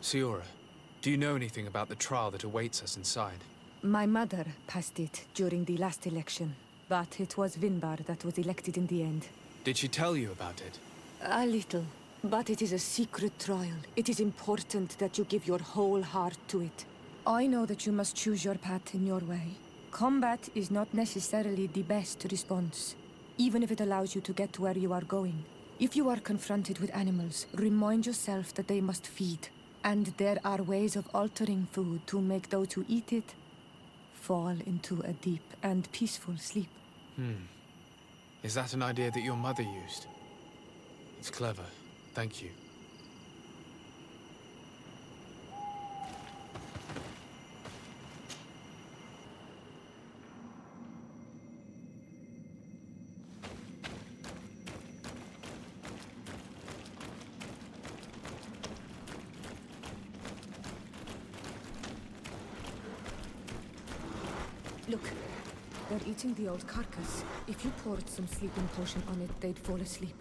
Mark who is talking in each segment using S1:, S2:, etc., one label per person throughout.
S1: Siora, do you know anything about the trial that awaits us inside?
S2: My mother passed it during the last election, but it was Vinbar that was elected in the end.
S1: Did she tell you about it?
S2: A little, but it is a secret trial. It is important that you give your whole heart to it. I know that you must choose your path in your way. Combat is not necessarily the best response, even if it allows you to get to where you are going. If you are confronted with animals, remind yourself that they must feed. And there are ways of altering food to make those who eat it fall into a deep and peaceful sleep.
S1: Is that an idea that your mother used? It's clever. Thank you.
S2: Look, they're eating the old carcass. If you poured some sleeping potion on it, they'd fall asleep.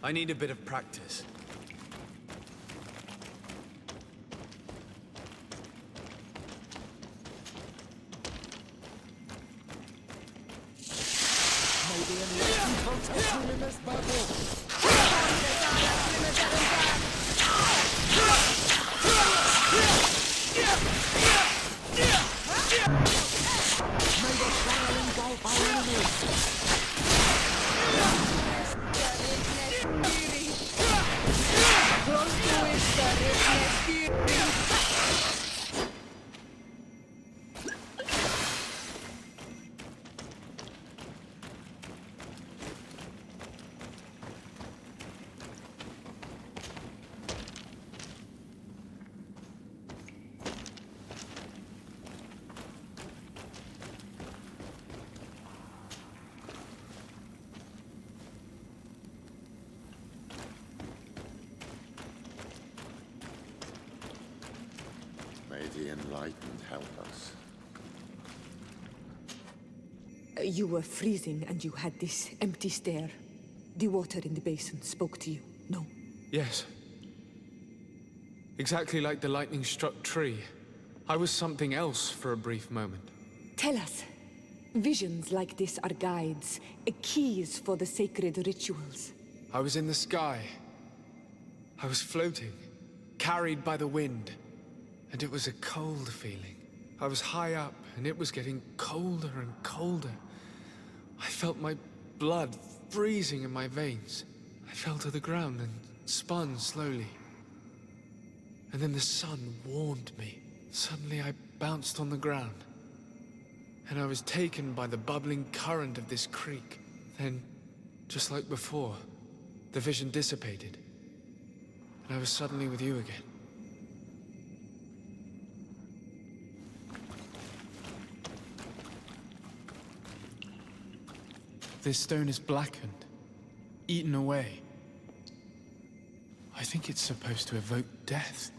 S1: I need a bit of practice.
S3: Maybe in protection in this battle. May the trial engulf our enemies. May the enlightened help us.
S2: You were freezing and you had this empty stare. The water in the basin spoke to you, no?
S1: Yes. Exactly like the lightning-struck tree. I was something else for a brief moment.
S2: Tell us. Visions like this are guides, keys for the sacred rituals.
S1: I was in the sky. I was floating, carried by the wind. And it was a cold feeling. I was high up, and it was getting colder and colder. I felt my blood freezing in my veins. I fell to the ground and spun slowly. And then the sun warmed me. Suddenly I bounced on the ground. And I was taken by the bubbling current of this creek. Then, just like before, the vision dissipated. And I was suddenly with you again. This stone is blackened, eaten away. I think it's supposed to evoke death.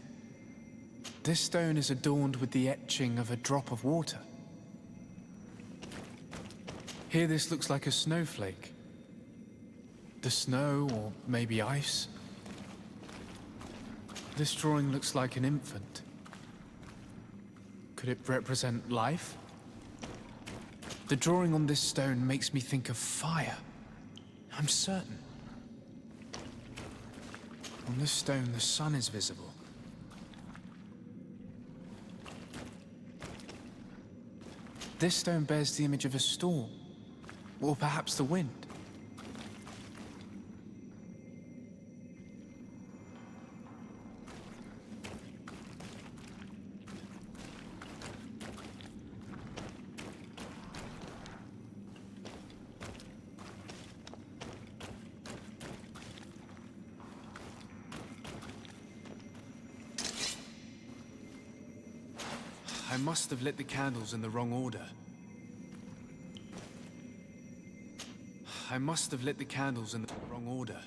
S1: This stone is adorned with the etching of a drop of water. Here this looks like a snowflake. The snow, or maybe ice. This drawing looks like an infant. Could it represent life? The drawing on this stone makes me think of fire. I'm certain. On this stone, the sun is visible. This stone bears the image of a storm, or perhaps the wind. I must have lit the candles in the wrong order. I must have lit the candles in the wrong order.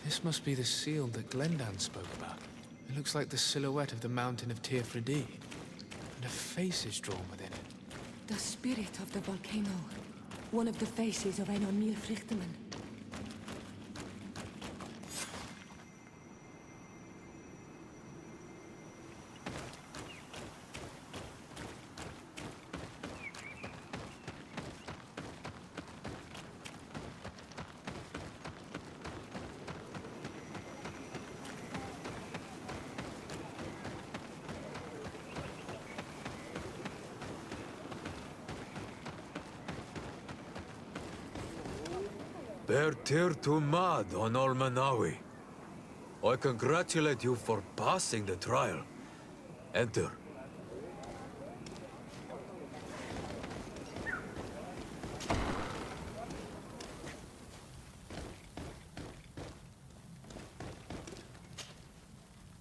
S1: This must be the seal that Glendan spoke about. It looks like the silhouette of the mountain of Tearfredi, and a face is drawn within it.
S2: The spirit of the volcano. One of the faces of Einar Mílfrichtemann.
S4: Bertir to Mad on Olmanawi. I congratulate you for passing the trial. Enter.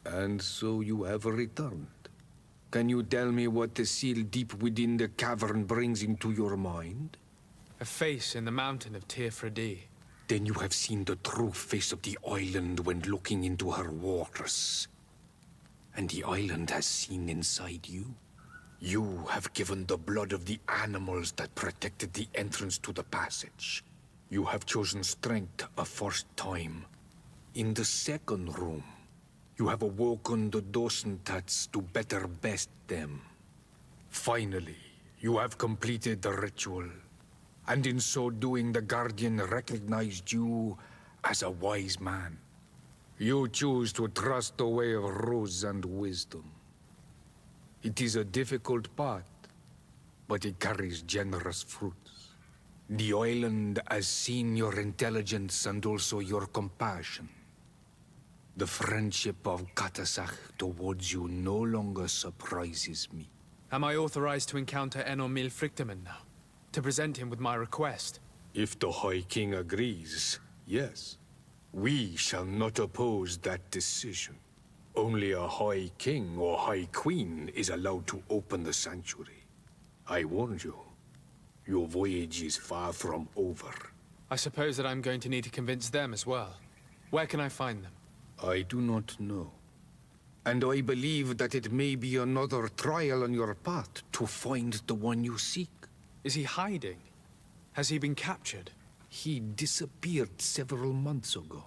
S5: And so you have returned. Can you tell me what the seal deep within the cavern brings into your mind?
S1: A face in the mountain of Tearfredi.
S5: Then you have seen the true face of the island when looking into her waters. And the island has seen inside you. You have given the blood of the animals that protected the entrance to the passage. You have chosen strength a first time. In the second room, you have awoken the Dosentats to better best them. Finally, you have completed the ritual. And in so doing, the Guardian recognized you as a wise man. You choose to trust the way of ruse and wisdom. It is a difficult path, but it carries generous fruits. The island has seen your intelligence and also your compassion. The friendship of Katasach towards you no longer surprises me.
S1: Am I authorized to encounter Einar Mílfrichtemann now? To present him with my request?
S5: If the High King agrees, yes. We shall not oppose that decision. Only a High King or High Queen is allowed to open the sanctuary. I warned you. Your voyage is far from over.
S1: I suppose that I'm going to need to convince them as well. Where can I find them?
S5: I do not know. And I believe that it may be another trial on your path to find the one you seek.
S1: Is he hiding? Has he been captured?
S5: He disappeared several months ago.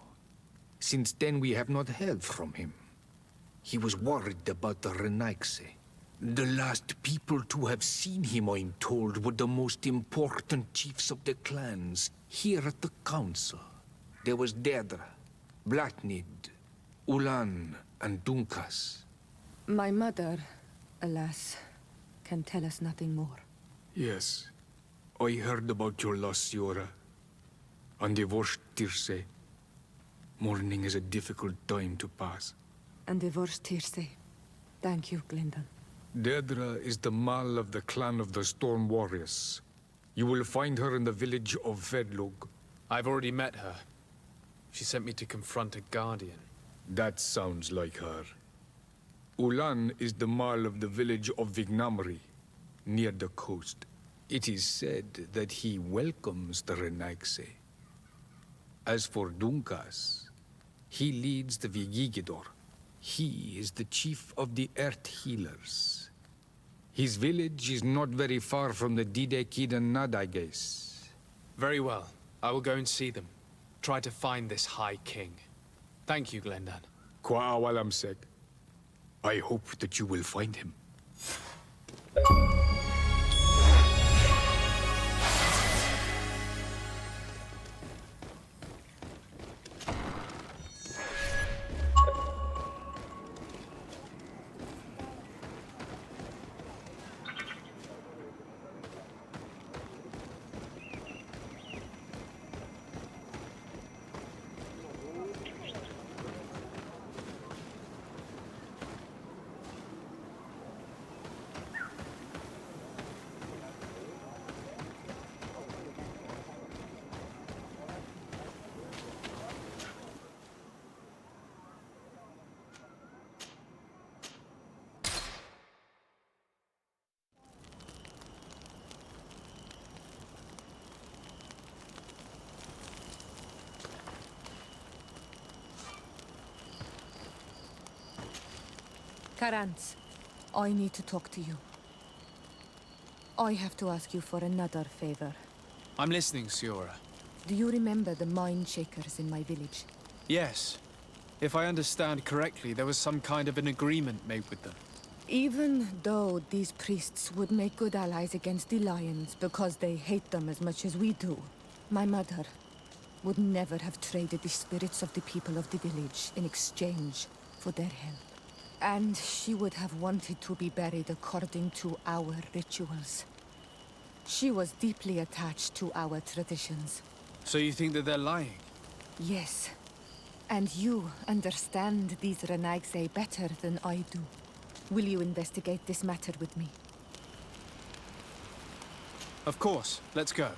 S5: Since then, we have not heard from him. He was worried about the Renaigse. The last people to have seen him, I'm told, were the most important chiefs of the clans here at the council. There was Deirdre, Blatnid, Ulan, and Dunkas.
S2: My mother, alas, can tell us nothing more.
S5: Yes, I heard about your loss, Siora. And divorced Tirce. Mourning is a difficult time to pass.
S2: And divorced Tirce. Thank you, Glyndon.
S5: Deirdre is the Mal of the clan of the Storm Warriors. You will find her in the village of Vedlug.
S1: I've already met her. She sent me to confront a guardian.
S5: That sounds like her. Ulan is the Mal of the village of Vignamri, near the coast. It is said that he welcomes the Renaigse. As for Dunkas, he leads the Vigigidor. He is the chief of the Earth Healers. His village is not very far from the Didekidan Nadages.
S1: Very well. I will go and see them. Try to find this High King. Thank you, Glendan.
S5: Kwa awalamsek. I hope that you will find him.
S2: Karantz, I need to talk to you. I have to ask you for another favor.
S1: I'm listening, Siora.
S2: Do you remember the mine shakers in my village?
S1: Yes. If I understand correctly, there was some kind of an agreement made with them.
S2: Even though these priests would make good allies against the Lions because they hate them as much as we do, my mother would never have traded the spirits of the people of the village in exchange for their help. And she would have wanted to be buried according to our rituals. She was deeply attached to our traditions.
S1: So you think that they're lying?
S2: Yes. And you understand these Renaigse better than I do. Will you investigate this matter with me?
S1: Of course. Let's go.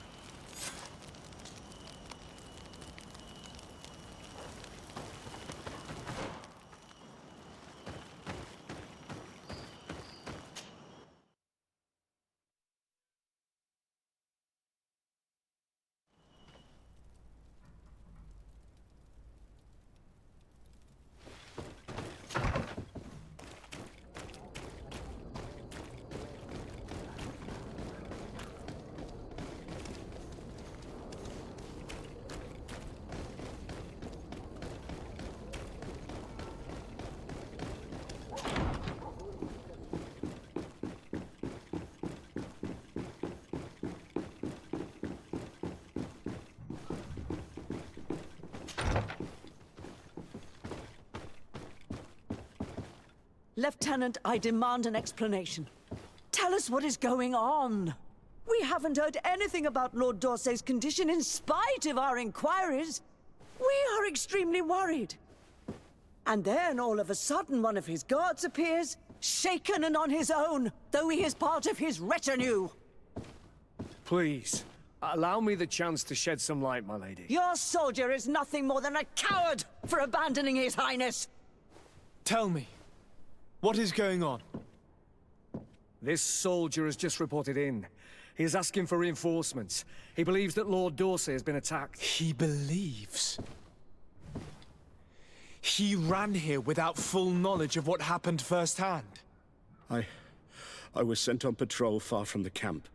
S6: Lieutenant, I demand an explanation. Tell us what is going on. We haven't heard anything about Lord Dorsey's condition in spite of our inquiries. We are extremely worried. And then all of a sudden one of his guards appears, shaken and on his own, though he is part of his retinue.
S7: Please, allow me the chance to shed some light, my lady.
S6: Your soldier is nothing more than a coward for abandoning his highness.
S1: Tell me. What is going on?
S7: This soldier has just reported in. He is asking for reinforcements. He believes that Lord Dorsey has been attacked.
S1: He believes. He ran here without full knowledge of what happened firsthand.
S8: I was sent on patrol far from the camp,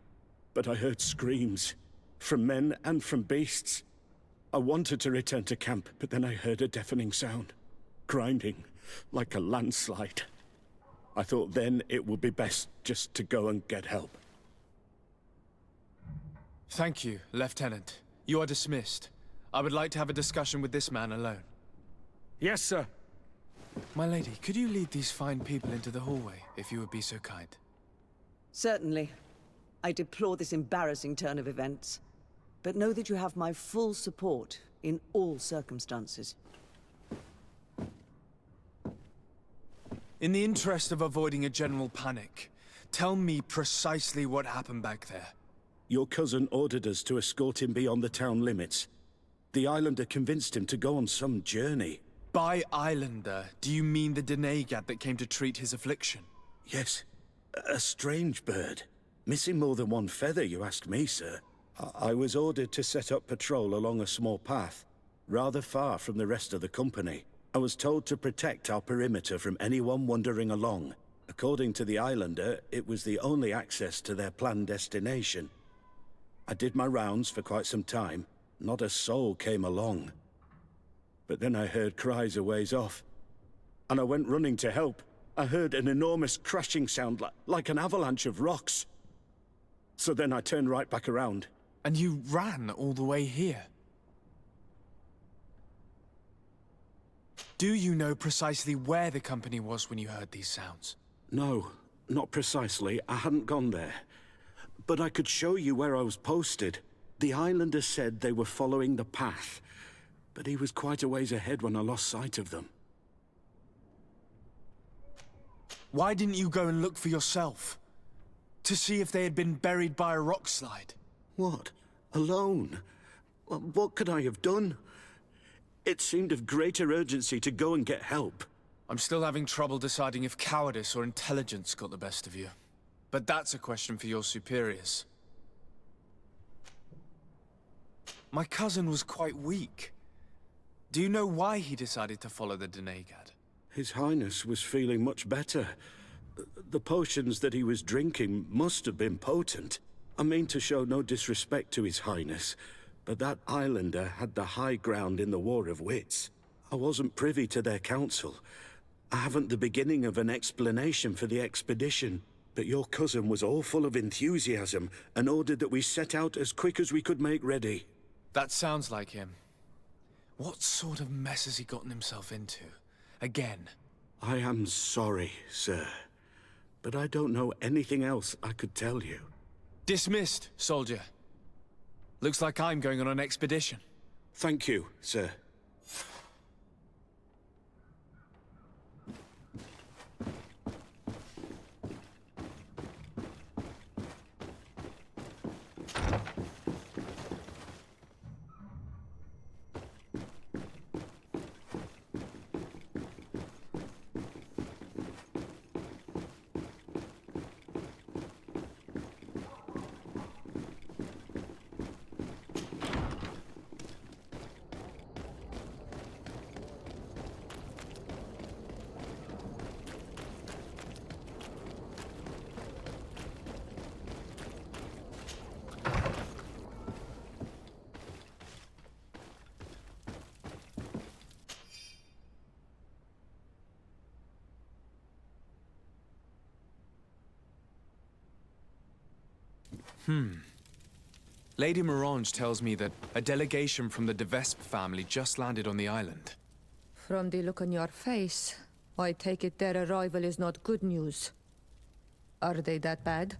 S8: but I heard screams, from men and from beasts. I wanted to return to camp, but then I heard a deafening sound, grinding, like a landslide. I thought then it would be best just to go and get help.
S1: Thank you, Lieutenant. You are dismissed. I would like to have a discussion with this man alone.
S7: Yes, sir.
S1: My lady, could you lead these fine people into the hallway, if you would be so kind?
S6: Certainly. I deplore this embarrassing turn of events. But know that you have my full support in all circumstances.
S1: In the interest of avoiding a general panic, tell me precisely what happened back there.
S8: Your cousin ordered us to escort him beyond the town limits. The Islander convinced him to go on some journey.
S1: By Islander, do you mean the Daggers that came to treat his affliction?
S8: Yes, a strange bird. Missing more than one feather, you ask me, sir. I was ordered to set up patrol along a small path, rather far from the rest of the company. I was told to protect our perimeter from anyone wandering along. According to the Islander, it was the only access to their planned destination. I did my rounds for quite some time. Not a soul came along. But then I heard cries a ways off, and I went running to help. I heard an enormous crashing sound like an avalanche of rocks. So then I turned right back around.
S1: And you ran all the way here? Do you know precisely where the company was when you heard these sounds?
S8: No, not precisely. I hadn't gone there. But I could show you where I was posted. The Islander said they were following the path, but he was quite a ways ahead when I lost sight of them.
S1: Why didn't you go and look for yourself? To see if they had been buried by a rock slide?
S8: What? Alone? What could I have done? It seemed of greater urgency to go and get help.
S1: I'm still having trouble deciding if cowardice or intelligence got the best of you. But that's a question for your superiors. My cousin was quite weak. Do you know why he decided to follow the Daggers?
S8: His Highness was feeling much better. The potions that he was drinking must have been potent. I mean to show no disrespect to His Highness, but that Islander had the high ground in the War of Wits. I wasn't privy to their counsel. I haven't the beginning of an explanation for the expedition, but your cousin was all full of enthusiasm and ordered that we set out as quick as we could make ready.
S1: That sounds like him. What sort of mess has he gotten himself into? Again?
S8: I am sorry, sir, but I don't know anything else I could tell you.
S1: Dismissed, soldier. Looks like I'm going on an expedition.
S8: Thank you, sir.
S1: Lady Morange tells me that a delegation from the De Vespe family just landed on the island.
S2: From the look on your face, I take it their arrival is not good news. Are they that bad?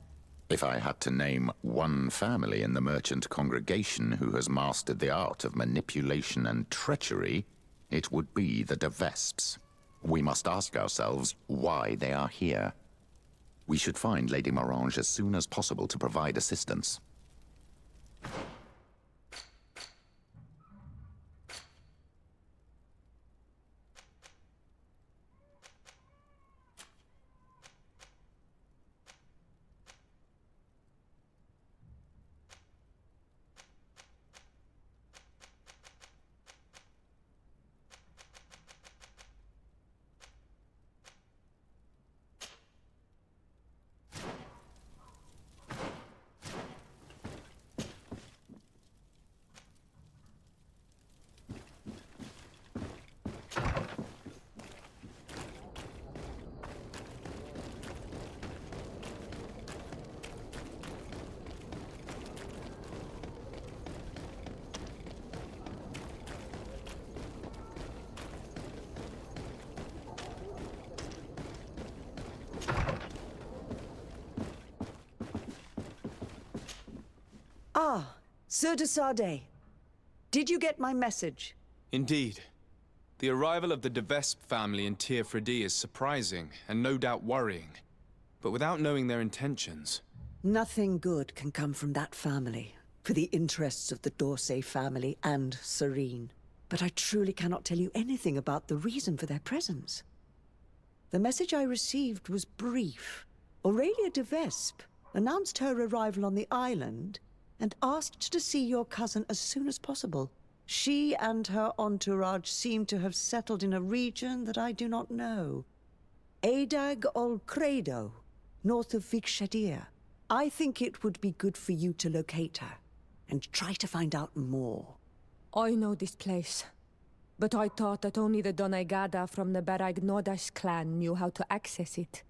S9: If I had to name one family in the merchant congregation who has mastered the art of manipulation and treachery, it would be the De Vespes. We must ask ourselves why they are here. We should find Lady Morange as soon as possible to provide assistance.
S6: Ah, Sir de Sardet. Did you get my message?
S1: Indeed. The arrival of the de Vespe family in Tir Fredi is surprising, and no doubt worrying. But without knowing their intentions...
S6: Nothing good can come from that family, for the interests of the d'Orsay family and Serene. But I truly cannot tell you anything about the reason for their presence. The message I received was brief. Aurelia de Vespe announced her arrival on the island and asked to see your cousin as soon as possible. She and her entourage seem to have settled in a region that I do not know. Adag ol Credo, north of Vikshadir. I think it would be good for you to locate her and try to find out more.
S2: I know this place. But I thought that only the Doneigada from the Baragnodash clan knew how to access it.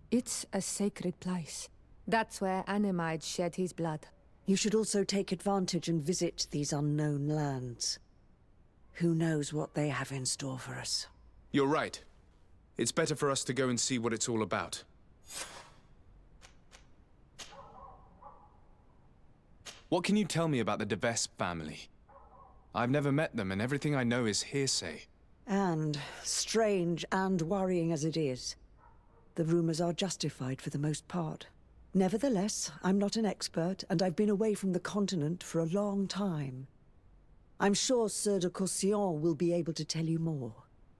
S2: It's a sacred place. That's where Animide shed his blood.
S6: You should also take advantage and visit these unknown lands. Who knows what they have in store for us?
S1: You're right. It's better for us to go and see what it's all about. What can you tell me about the de Vespe family? I've never met them, and everything I know is hearsay.
S6: And, strange and worrying as it is, the rumors are justified for the most part. Nevertheless, I'm not an expert, and I've been away from the continent for a long time. I'm sure Sir de Courcillon will be able to tell you more,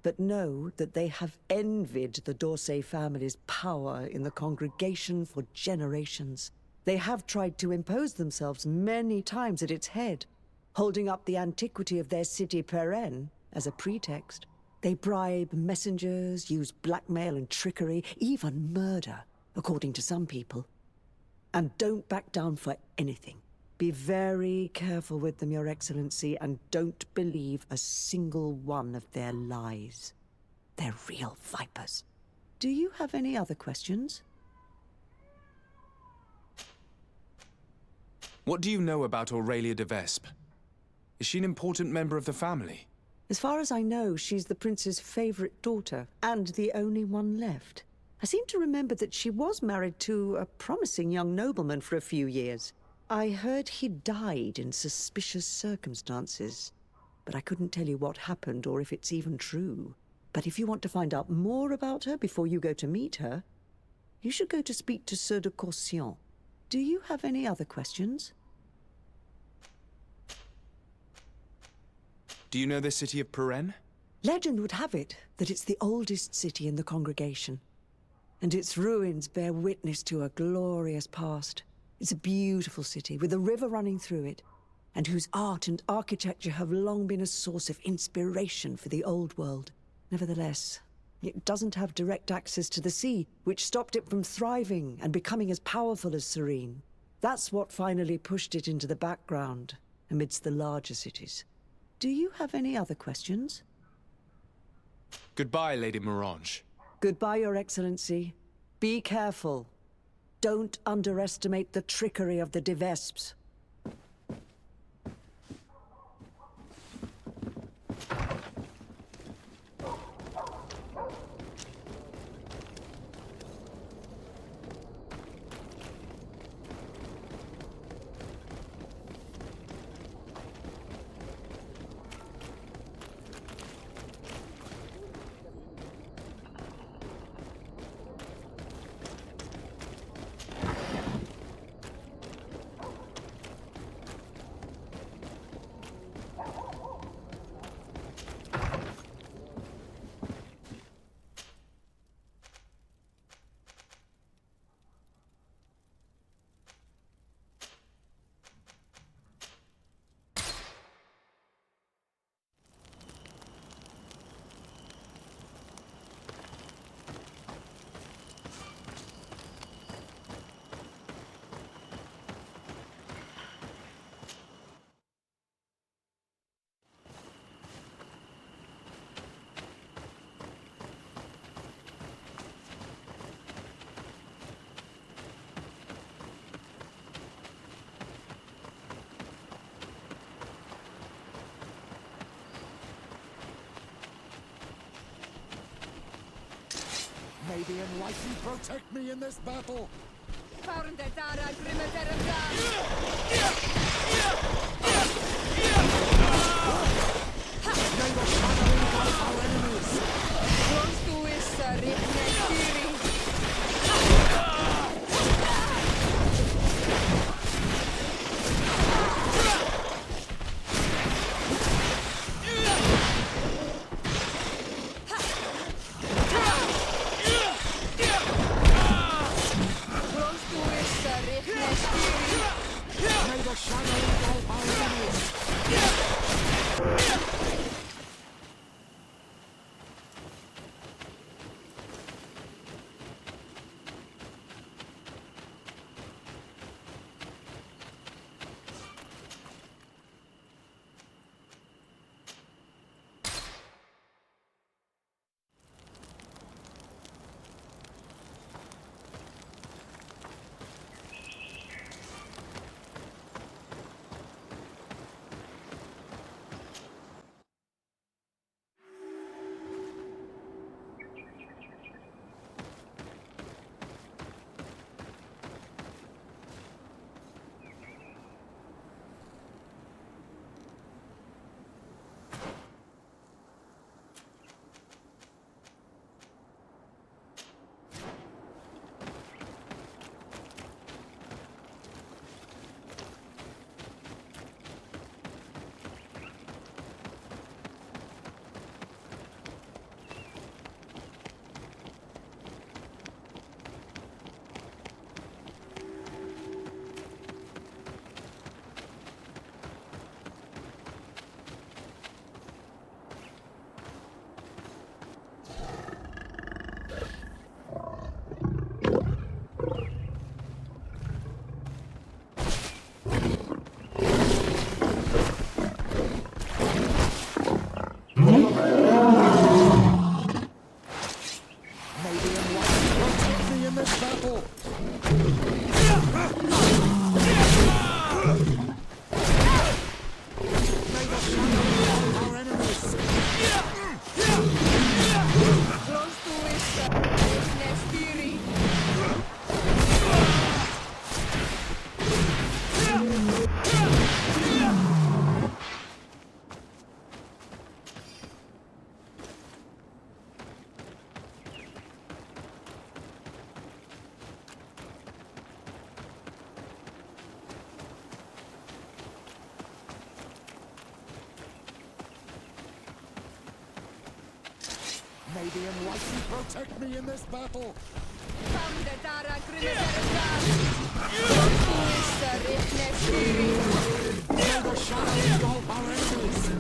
S6: but know that they have envied the d'Orsay family's power in the congregation for generations. They have tried to impose themselves many times at its head, holding up the antiquity of their city Perenne as a pretext. They bribe messengers, use blackmail and trickery, even murder, according to some people. And don't back down for anything. Be very careful with them, Your Excellency, and don't believe a single one of their lies. They're real vipers. Do you have any other questions?
S1: What do you know about Aurelia de Vespe? Is she an important member of the family?
S6: As far as I know, she's the prince's favorite daughter, and the only one left. I seem to remember that she was married to a promising young nobleman for a few years. I heard he died in suspicious circumstances, but I couldn't tell you what happened or if it's even true. But if you want to find out more about her before you go to meet her, you should go to speak to Sir de Courcillon. Do you have any other questions?
S1: Do you know the city of Perenne?
S6: Legend would have it that it's the oldest city in the congregation, and its ruins bear witness to a glorious past. It's a beautiful city with a river running through it, and whose art and architecture have long been a source of inspiration for the old world. Nevertheless, it doesn't have direct access to the sea, which stopped it from thriving and becoming as powerful as Serene. That's what finally pushed it into the background, amidst the larger cities. Do you have any other questions?
S1: Goodbye, Lady Morange.
S6: Goodbye, Your Excellency. Be careful. Don't underestimate the trickery of the de Vespes.
S3: May the Enlightened protect me in this battle! May the Enlightened protect me in this battle! May the shadow engulf our enemies!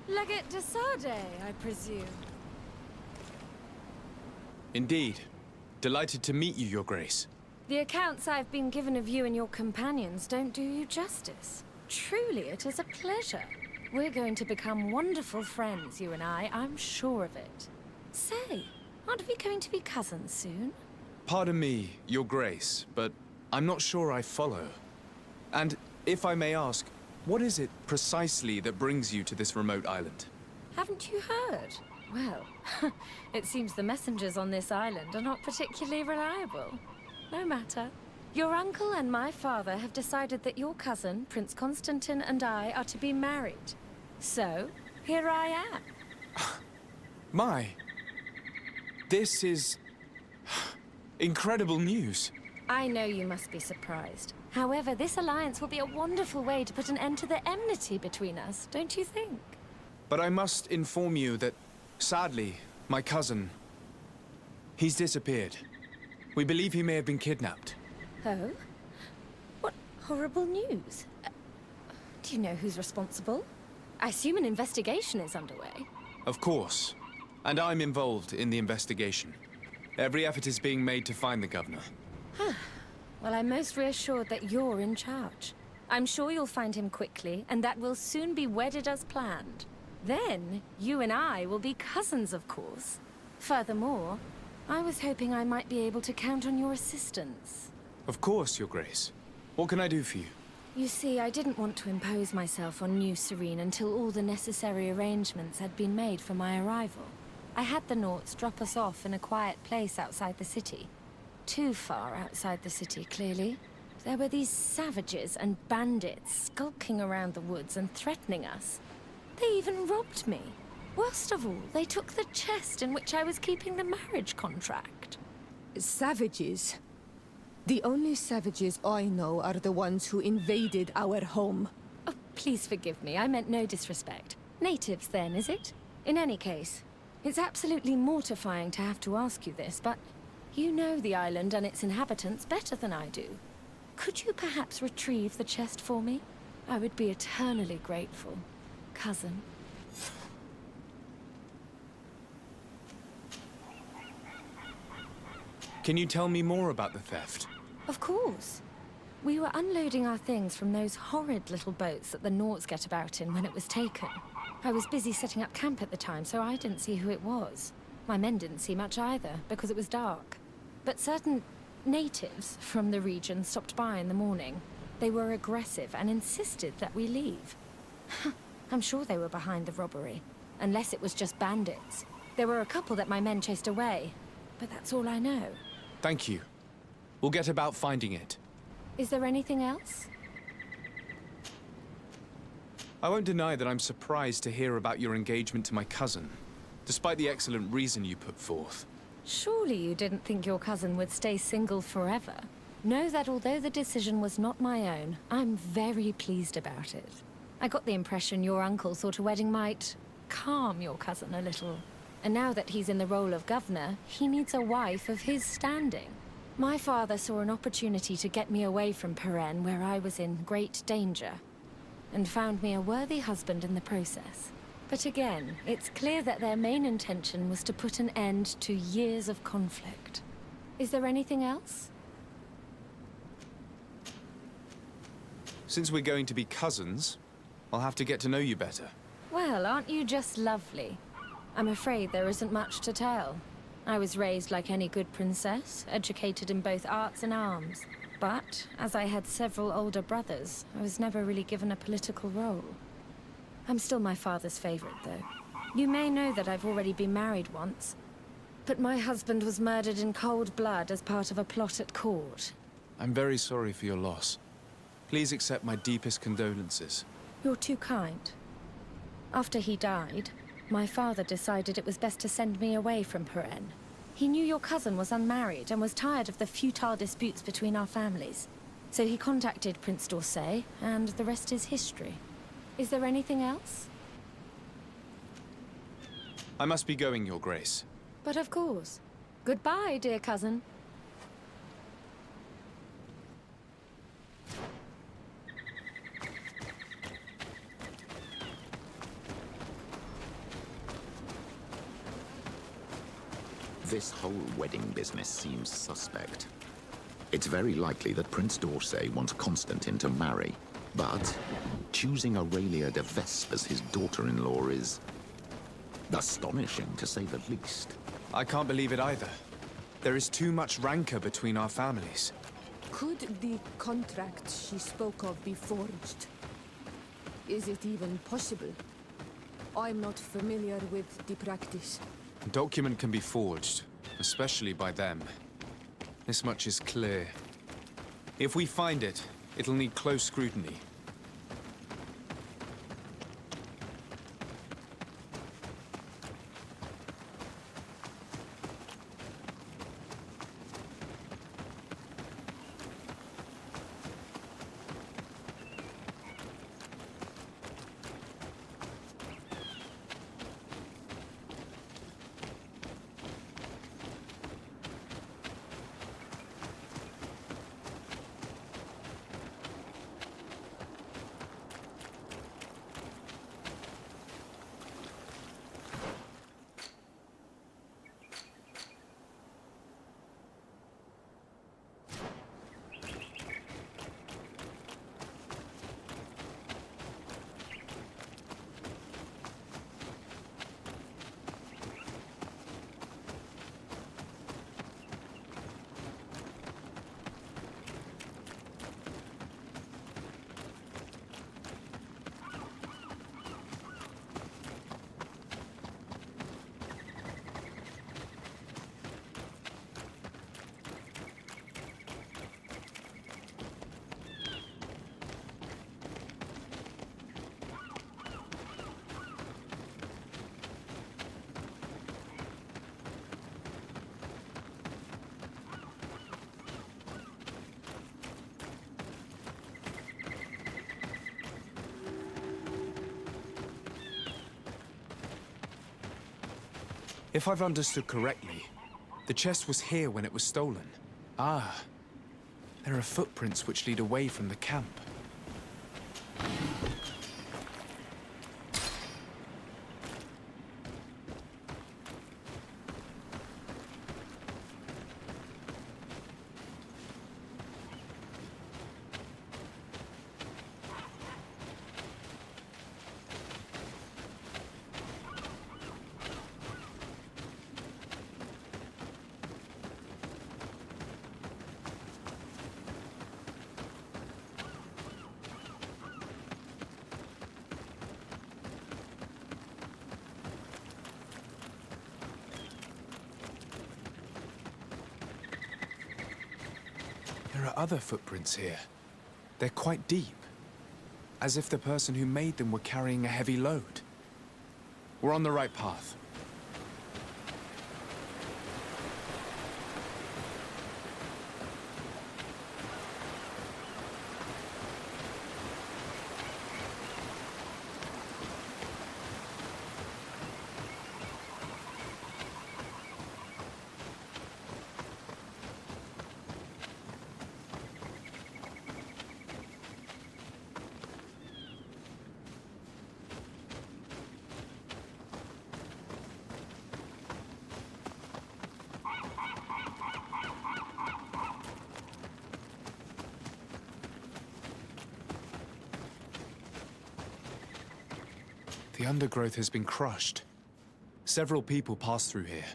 S10: Legate de Sade, I presume.
S1: Indeed. Delighted to meet you, Your Grace.
S10: The accounts I've been given of you and your companions don't do you justice. Truly, it is a pleasure. We're going to become wonderful friends, you and I'm sure of it. Say, aren't we going to be cousins soon?
S1: Pardon me, Your Grace, but I'm not sure I follow. And if I may ask, what is it precisely that brings you to this remote island?
S10: Haven't you heard? Well, it seems the messengers on this island are not particularly reliable. No matter. Your uncle and my father have decided that your cousin, Prince Constantine, and I are to be married. So, here I am.
S1: This is incredible news.
S10: I know you must be surprised. However, this alliance will be a wonderful way to put an end to the enmity between us, don't you think?
S1: But I must inform you that, sadly, my cousin, he's disappeared. We believe he may have been kidnapped.
S10: Oh? What horrible news. Do you know who's responsible? I assume an investigation is underway.
S1: Of course. And I'm involved in the investigation. Every effort is being made to find the governor.
S10: Well, I'm most reassured that you're in charge. I'm sure you'll find him quickly, and that we'll soon be wedded as planned. Then, you and I will be cousins, of course. Furthermore, I was hoping I might be able to count on your assistance.
S1: Of course, Your Grace. What can I do for you?
S10: You see, I didn't want to impose myself on New Serene until all the necessary arrangements had been made for my arrival. I had the Nauts drop us off in a quiet place outside the city. Too far outside the city, clearly. There were these savages and bandits skulking around the woods and threatening us. They even robbed me. Worst of all, they took the chest in which I was keeping the marriage contract.
S2: Savages? The only savages I know are the ones who invaded our home.
S10: Oh, please forgive me. I meant no disrespect. Natives, then, is it? In any case, it's absolutely mortifying to have to ask you this, but you know the island and its inhabitants better than I do. Could you perhaps retrieve the chest for me? I would be eternally grateful, cousin.
S1: Can you tell me more about the theft?
S10: Of course. We were unloading our things from those horrid little boats that the Nauts get about in when it was taken. I was busy setting up camp at the time, so I didn't see who it was. My men didn't see much either, because it was dark. But certain natives from the region stopped by in the morning. They were aggressive and insisted that we leave. I'm sure they were behind the robbery, unless it was just bandits. There were a couple that my men chased away, but that's all I know.
S1: Thank you. We'll get about finding it.
S10: Is there anything else?
S1: I won't deny that I'm surprised to hear about your engagement to my cousin, despite the excellent reason you put forth.
S10: Surely you didn't think your cousin would stay single forever. Know that although the decision was not my own, I'm very pleased about it. I got the impression your uncle thought a wedding might calm your cousin a little. And now that he's in the role of governor, he needs a wife of his standing. My father saw an opportunity to get me away from Peren, where I was in great danger, and found me a worthy husband in the process. But again, it's clear that their main intention was to put an end to years of conflict. Is there anything else?
S1: Since we're going to be cousins, I'll have to get to know you better.
S10: Well, aren't you just lovely? I'm afraid there isn't much to tell. I was raised like any good princess, educated in both arts and arms. But, as I had several older brothers, I was never really given a political role. I'm still my father's favorite, though. You may know that I've already been married once, but my husband was murdered in cold blood as part of a plot at court.
S1: I'm very sorry for your loss. Please accept my deepest condolences.
S10: You're too kind. After he died, my father decided it was best to send me away from Peren. He knew your cousin was unmarried and was tired of the futile disputes between our families. So he contacted Prince d'Orsay, and the rest is history. Is there anything else?
S1: I must be going, Your Grace.
S10: But of course. Goodbye, dear cousin.
S9: This whole wedding business seems suspect. It's very likely that Prince d'Orsay wants Constantine to marry, but choosing Aurelia de Vespe as his daughter-in-law is... Astonishing, to say the least.
S1: I can't believe it either. There is too much rancor between our families.
S2: Could the contract she spoke of be forged? Is it even possible? I'm not familiar with the practice.
S1: A document can be forged, especially by them. This much is clear. If we find it, it'll need close scrutiny. If I've understood correctly, the chest was here when it was stolen. Ah, there are footprints which lead away from the camp. There are other footprints here. They're quite deep, as if the person who made them were carrying a heavy load. We're on the right path. The undergrowth has been crushed. Several people pass through here.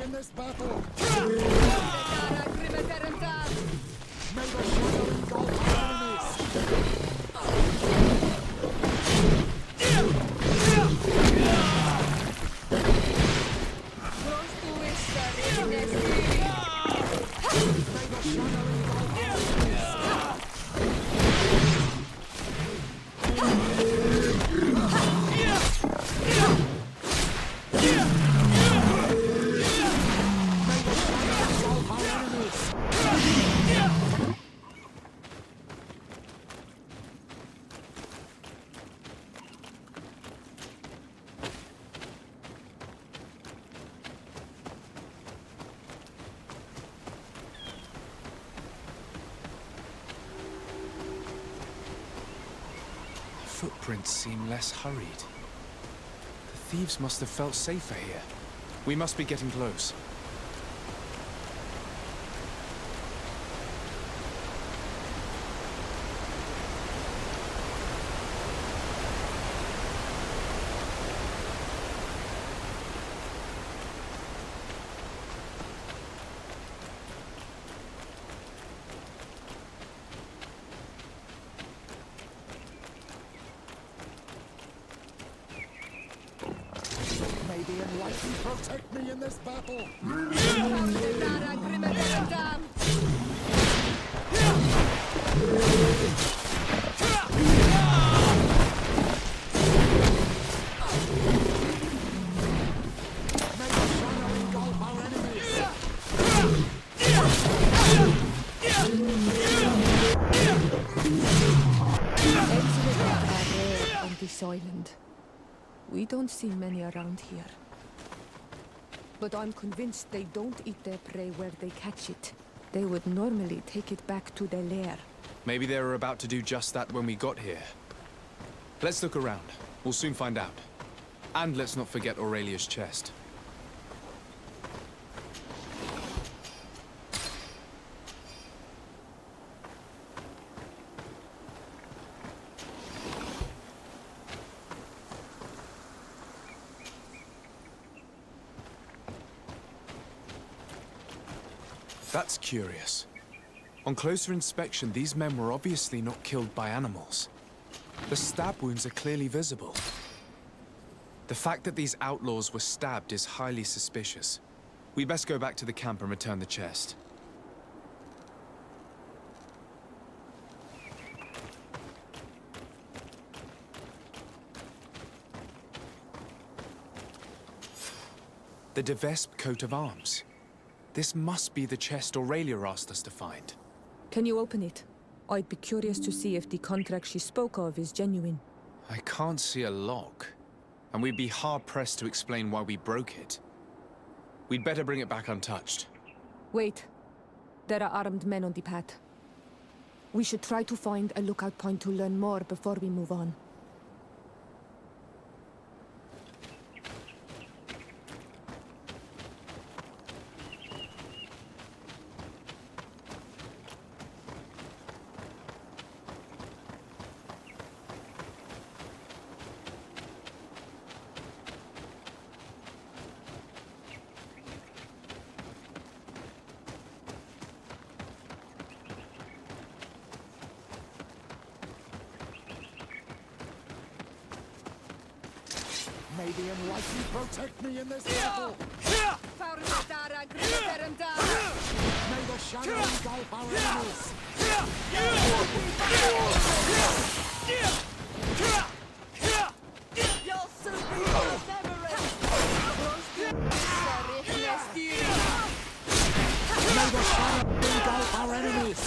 S3: in this battle! May the shadow engulf our enemies!
S1: Footprints seem less hurried. The thieves must have felt safer here. We must be getting close.
S3: May the enlightened protect me in this battle! May the shadow engulf our enemies!
S2: Excellent are rare on this island. We don't see many around here. But I'm convinced they don't eat their prey where they catch it. They would normally take it back to their lair.
S1: Maybe they were about to do just that when we got here. Let's look around. We'll soon find out. And let's not forget Aurelia's chest. That's curious. On closer inspection, these men were obviously not killed by animals. The stab wounds are clearly visible. The fact that these outlaws were stabbed is highly suspicious. We'd best go back to the camp and return the chest. The De Vespe coat of arms. This must be the chest Aurelia asked us to find.
S2: Can you open it? I'd be curious to see if the contract she spoke of is genuine.
S1: I can't see a lock, and we'd be hard-pressed to explain why we broke it. We'd better bring it back untouched.
S2: Wait. There are armed men on the path. We should try to find a lookout point to learn more before we move on.
S3: May the enlightened protect me in this battle! May the shadow engulf our enemies!
S6: You'll soon be ephemeral!
S3: May the shadow engulf our enemies!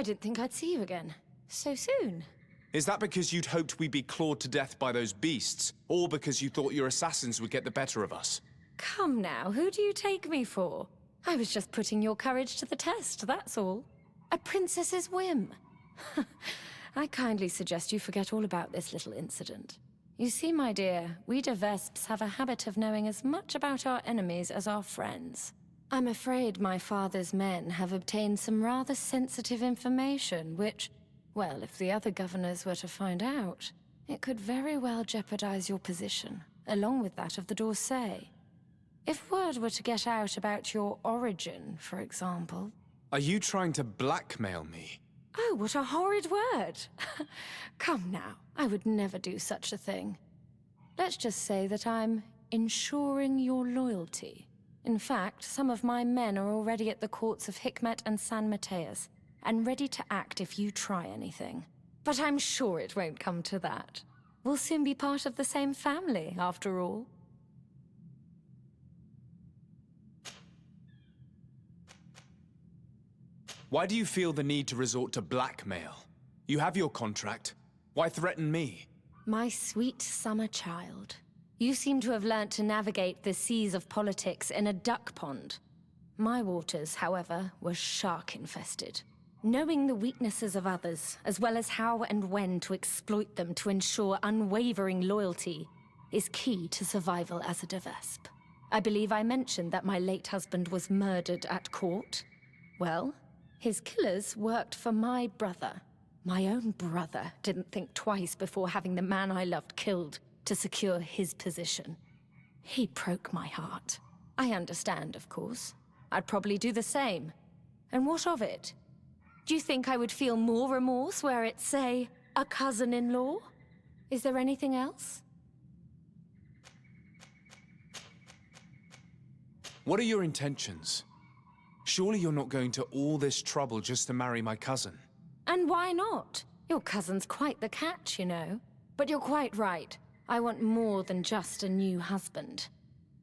S10: didn't think I'd see you again. So soon.
S1: Is that because you'd hoped we'd be clawed to death by those beasts, or because you thought your assassins would get the better of us?
S10: Come now, who do you take me for? I was just putting your courage to the test, that's all. A princess's whim. I kindly suggest you forget all about this little incident. You see, my dear, we de Vesps have a habit of knowing as much about our enemies as our friends. I'm afraid my father's men have obtained some rather sensitive information, which, well, if the other governors were to find out, it could very well jeopardize your position, along with that of the D'Orsay. If word were to get out about your origin, for example...
S1: Are you trying to blackmail me?
S10: Oh, what a horrid word! Come now, I would never do such a thing. Let's just say that I'm ensuring your loyalty. In fact, some of my men are already at the courts of Hikmet and San Mateus, and ready to act if you try anything. But I'm sure it won't come to that. We'll soon be part of the same family, after all.
S1: Why do you feel the need to resort to blackmail? You have your contract. Why threaten me?
S10: My sweet summer child. You seem to have learnt to navigate the seas of politics in a duck pond. My waters, however, were shark-infested. Knowing the weaknesses of others, as well as how and when to exploit them to ensure unwavering loyalty, is key to survival as a de Vesp. I believe I mentioned that my late husband was murdered at court. Well, his killers worked for my brother. My own brother didn't think twice before having the man I loved killed to secure his position. He broke my heart. I understand, of course. I'd probably do the same. And what of it? Do you think I would feel more remorse were it, say, a cousin-in-law? Is there anything else?
S1: What are your intentions? Surely you're not going to all this trouble just to marry my cousin.
S10: And why not? Your cousin's quite the catch, you know. But you're quite right. I want more than just a new husband.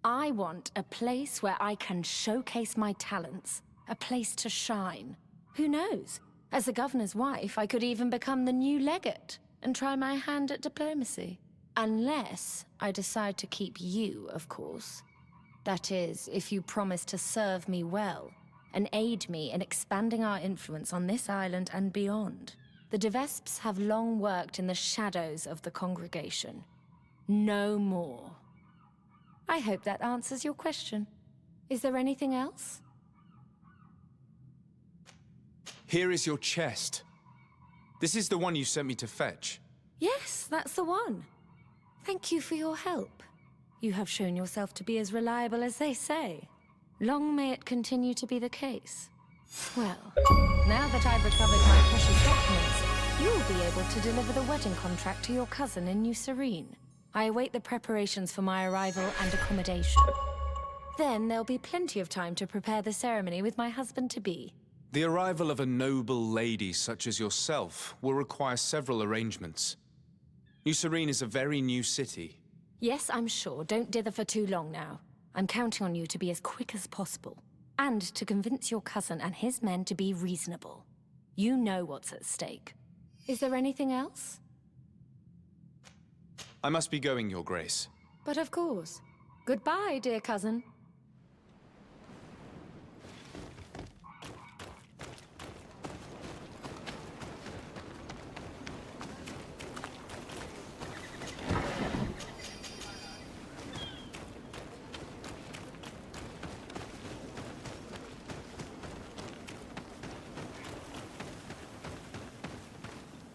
S10: I want a place where I can showcase my talents, a place to shine. Who knows? As the governor's wife, I could even become the new legate and try my hand at diplomacy. Unless I decide to keep you, of course. That is, if you promise to serve me well and aid me in expanding our influence on this island and beyond. The de Vesps have long worked in the shadows of the congregation. No more. I hope that answers your question. Is there anything else?
S1: Here is your chest. This is the one you sent me to fetch.
S10: Yes, that's the one. Thank you for your help. You have shown yourself to be as reliable as they say. Long may it continue to be the case. Well, now that I've recovered my precious documents, you'll be able to deliver the wedding contract to your cousin in New Serene. I await the preparations for my arrival and accommodation. Then there'll be plenty of time to prepare the ceremony with my husband-to-be.
S1: The arrival of a noble lady such as yourself will require several arrangements. New Serene is a very new city.
S10: Yes, I'm sure. Don't dither for too long now. I'm counting on you to be as quick as possible. And to convince your cousin and his men to be reasonable. You know what's at stake. Is there anything else?
S1: I must be going, Your Grace.
S10: But of course. Goodbye, dear cousin.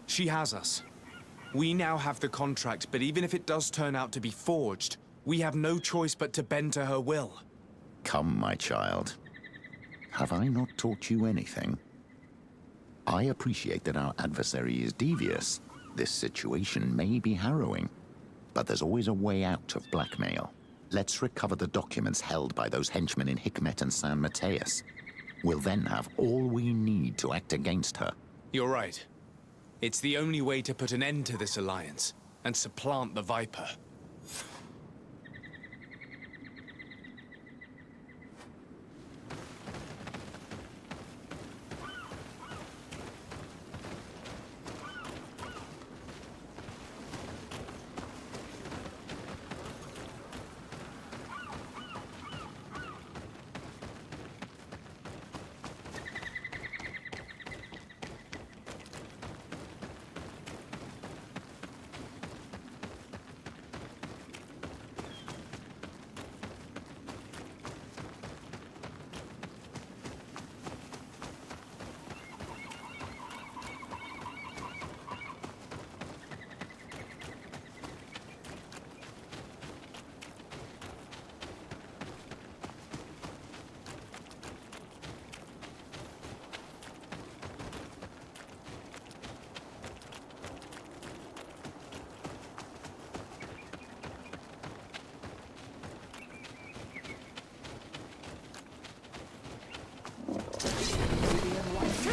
S1: She has us. We now have the contract, but even if it does turn out to be forged, we have no choice but to bend to her will.
S9: Come, my child. Have I not taught you anything? I appreciate that our adversary is devious. This situation may be harrowing, but there's always a way out of blackmail. Let's recover the documents held by those henchmen in Hikmet and San Mateus. We'll then have all we need to act against her.
S1: You're right. It's the only way to put an end to this alliance and supplant the Viper.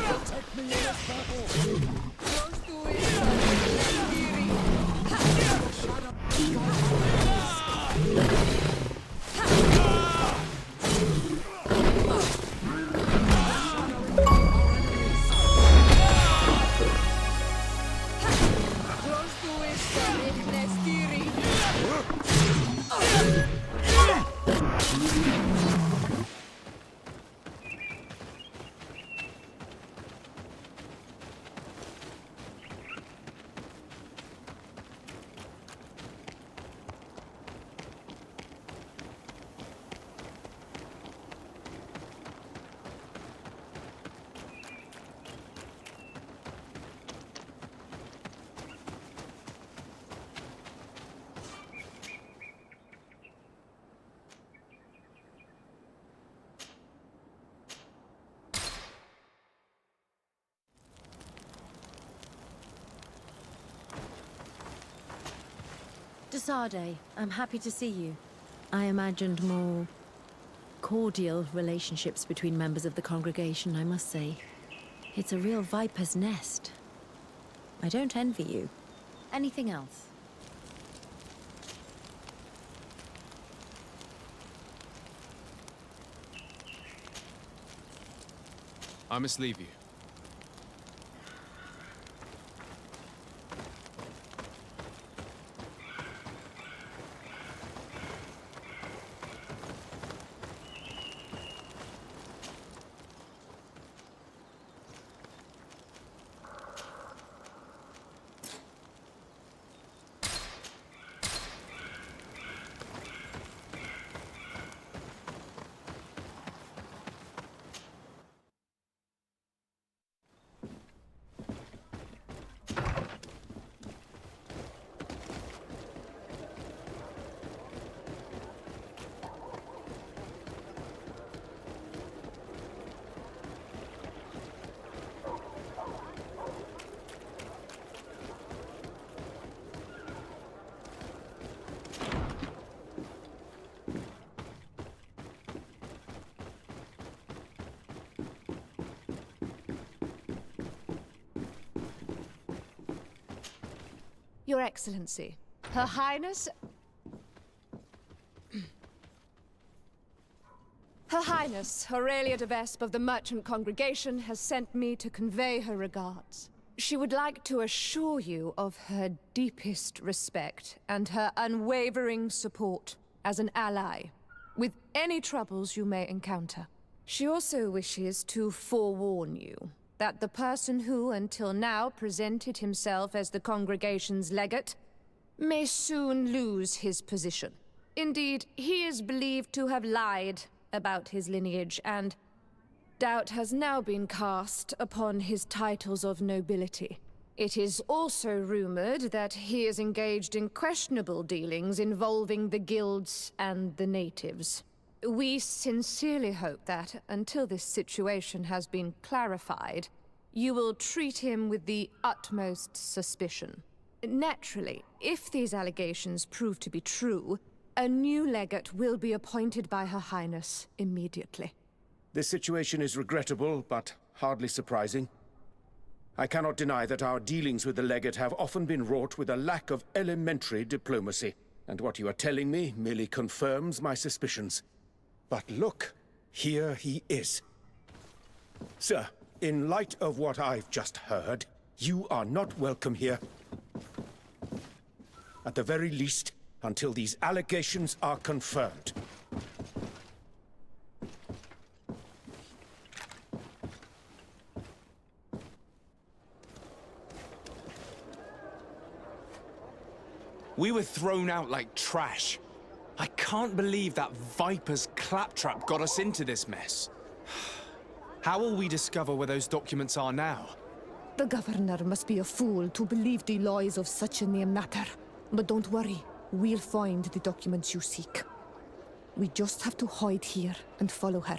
S3: protect me in this battle!
S10: Desade, I'm happy to see you. I imagined more cordial relationships between members of the congregation, I must say. It's a real viper's nest. I don't envy you. Anything else?
S1: I must leave you.
S2: Your Excellency, Her Highness... Her Highness, Aurelia de Vesp of the Merchant Congregation has sent me to convey her regards. She would like to assure you of her deepest respect and her unwavering support as an ally, with any troubles you may encounter. She also wishes to forewarn you that the person who, until now, presented himself as the congregation's legate may soon lose his position. Indeed, he is believed to have lied about his lineage, and doubt has now been cast upon his titles of nobility. It is also rumored that he is engaged in questionable dealings involving the guilds and the natives. We sincerely hope that, until this situation has been clarified, you will treat him with the utmost suspicion. Naturally, if these allegations prove to be true, a new legate will be appointed by Her Highness immediately.
S11: This situation is regrettable, but hardly surprising. I cannot deny that our dealings with the legate have often been wrought with a lack of elementary diplomacy, and what you are telling me merely confirms my suspicions. But look, here he is. Sir, in light of what I've just heard, you are not welcome here. At the very least, until these allegations are confirmed.
S1: We were thrown out like trash. I can't believe that Viper's claptrap got us into this mess. How will we discover where those documents are now?
S2: The governor must be a fool to believe the lies of such a mere matter. But don't worry, we'll find the documents you seek. We just have to hide here and follow her.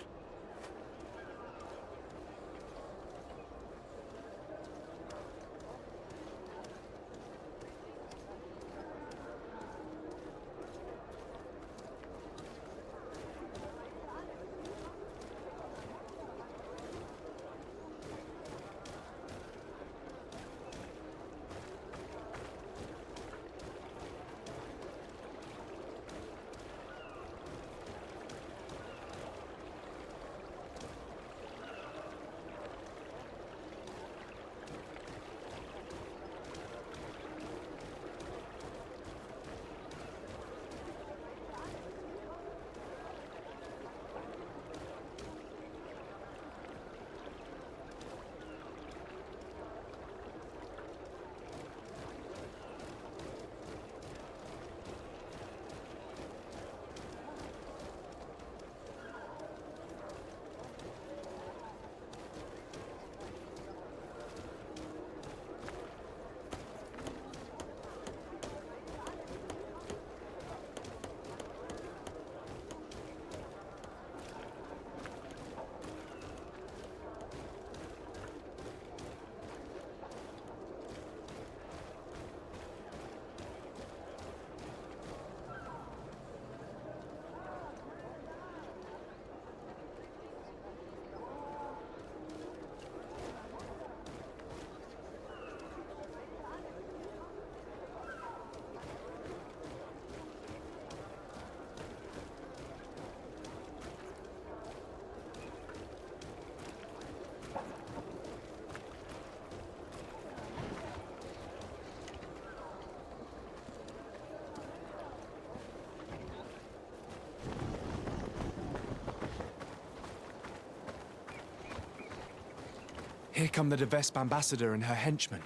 S1: Here come the Devesp ambassador and her henchmen.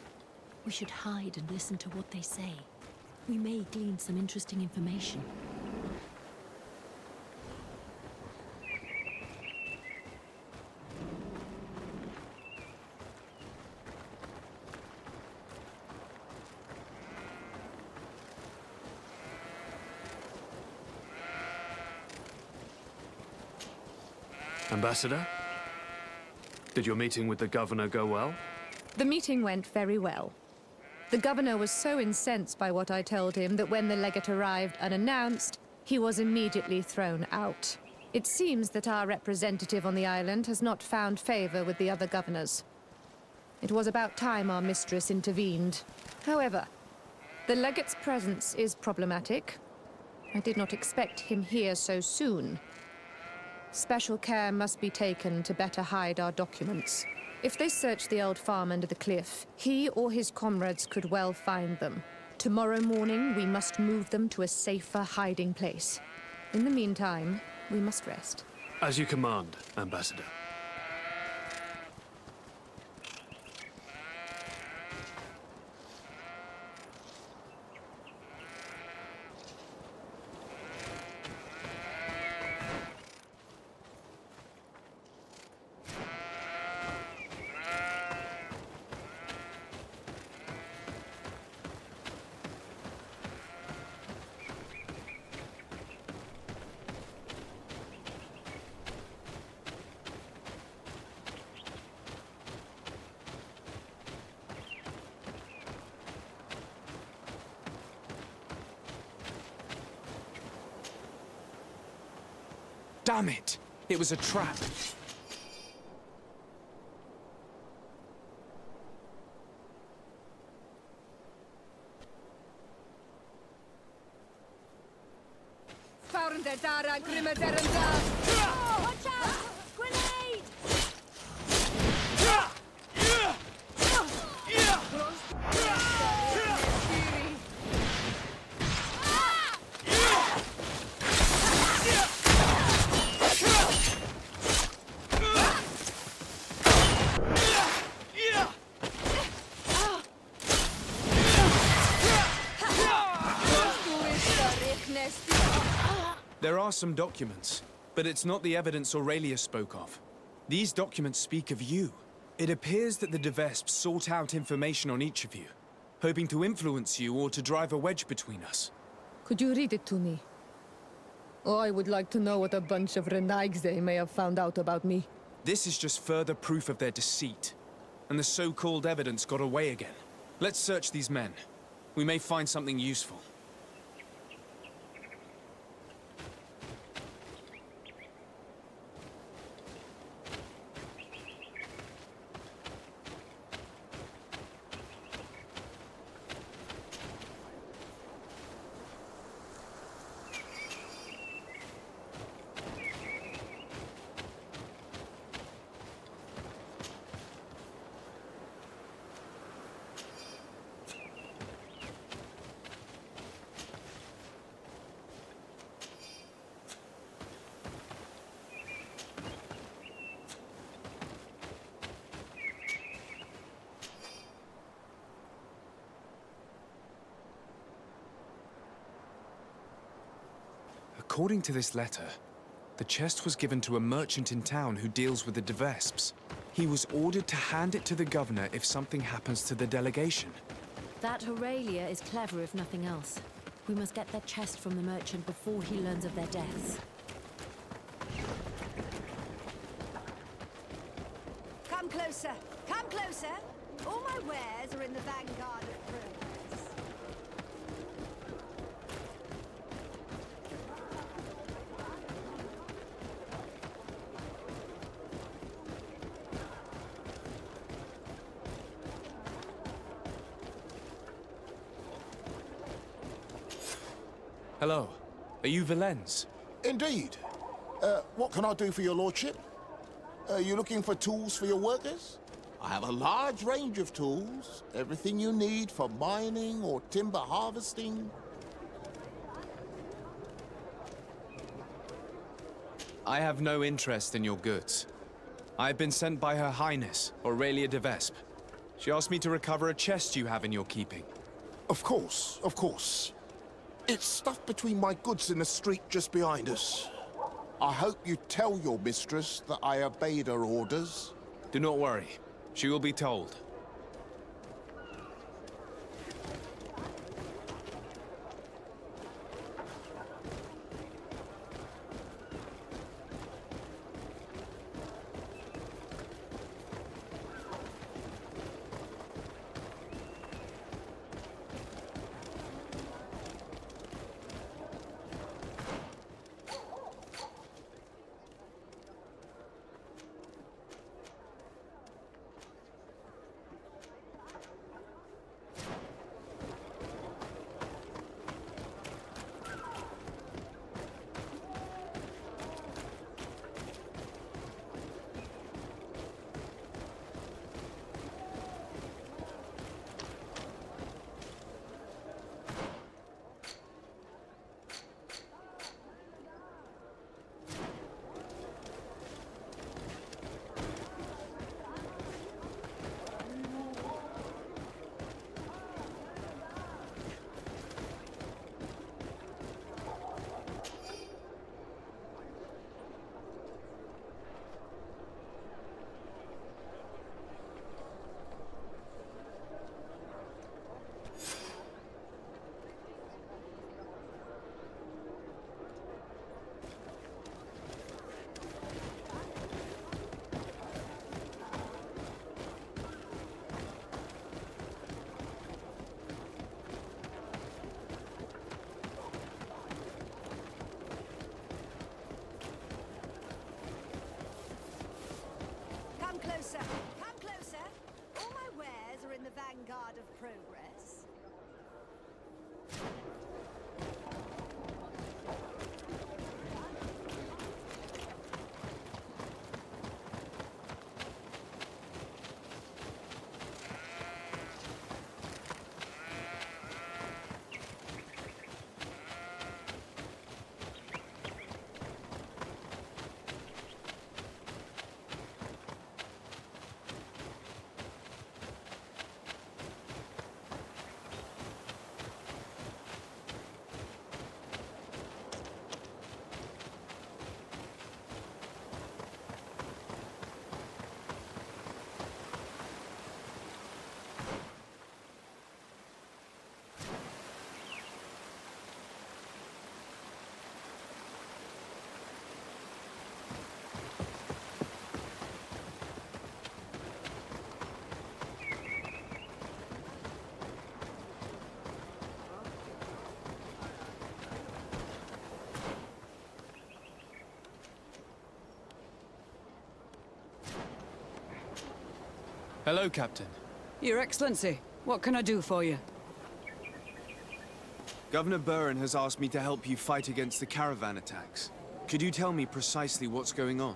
S12: We should hide and listen to what they say. We may glean some interesting information.
S13: Ambassador? Did your meeting with the governor go well?
S2: The meeting went very well. The governor was so incensed by what I told him that when the legate arrived unannounced, he was immediately thrown out. It seems that our representative on the island has not found favor with the other governors. It was about time our mistress intervened. However, the legate's presence is problematic. I did not expect him here so soon. Special care must be taken to better hide our documents. If they search the old farm under the cliff, he or his comrades could well find them. Tomorrow morning, we must move them to a safer hiding place. In the meantime, we must rest.
S13: As you command, Ambassador.
S1: Damn it! It was a trap.
S2: Found the Dara Grimaderanda!
S12: Watch out! Grenade!
S1: There are some documents, but it's not the evidence Aurelius spoke of. These documents speak of you. It appears that the Devesp sought out information on each of you, hoping to influence you or to drive a wedge between us.
S2: Could you read it to me? Oh, I would like to know what a bunch of renegades they may have found out about me.
S1: This is just further proof of their deceit, and the so-called evidence got away again. Let's search these men. We may find something useful. According to this letter, the chest was given to a merchant in town who deals with the Devesps. He was ordered to hand it to the governor if something happens to the delegation.
S12: That Aurelia is clever if nothing else. We must get that chest from the merchant before he learns of their deaths.
S14: Come closer! Come closer! All my wares are in the vanguard of progress.
S1: Hello. Are you Valens?
S3: Indeed. What can I do for your lordship? Are you looking for tools for your workers? I have a large range of tools. Everything you need for mining or timber harvesting.
S1: I have no interest in your goods.
S15: I've been sent by Her Highness, Aurelia de Vespe. She asked me to recover a chest you have in your keeping.
S3: Of course, of course. It's stuffed between my goods in the street just behind us. I hope you tell your mistress that I obeyed her orders.
S15: Do not worry. She will be told.
S14: Come closer. Come closer. All my wares are in the vanguard of progress.
S15: Hello, Captain.
S6: Your Excellency, what can I do for you?
S15: Governor Buren has asked me to help you fight against the caravan attacks. Could you tell me precisely what's going on?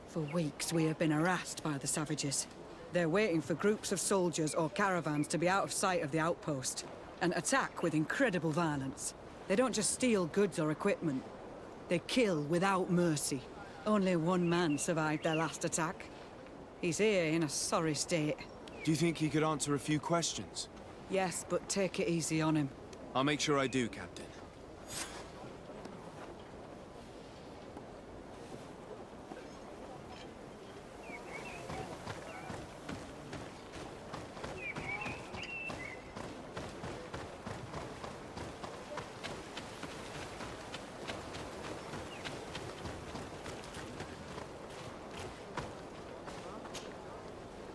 S6: For weeks, we have been harassed by the savages. They're waiting for groups of soldiers or caravans to be out of sight of the outpost and attack with incredible violence. They don't just steal goods or equipment. They kill without mercy. Only one man survived their last attack. He's here in a sorry state.
S15: Do you think he could answer a few questions?
S6: Yes, but take it easy on him.
S15: I'll make sure I do, Captain.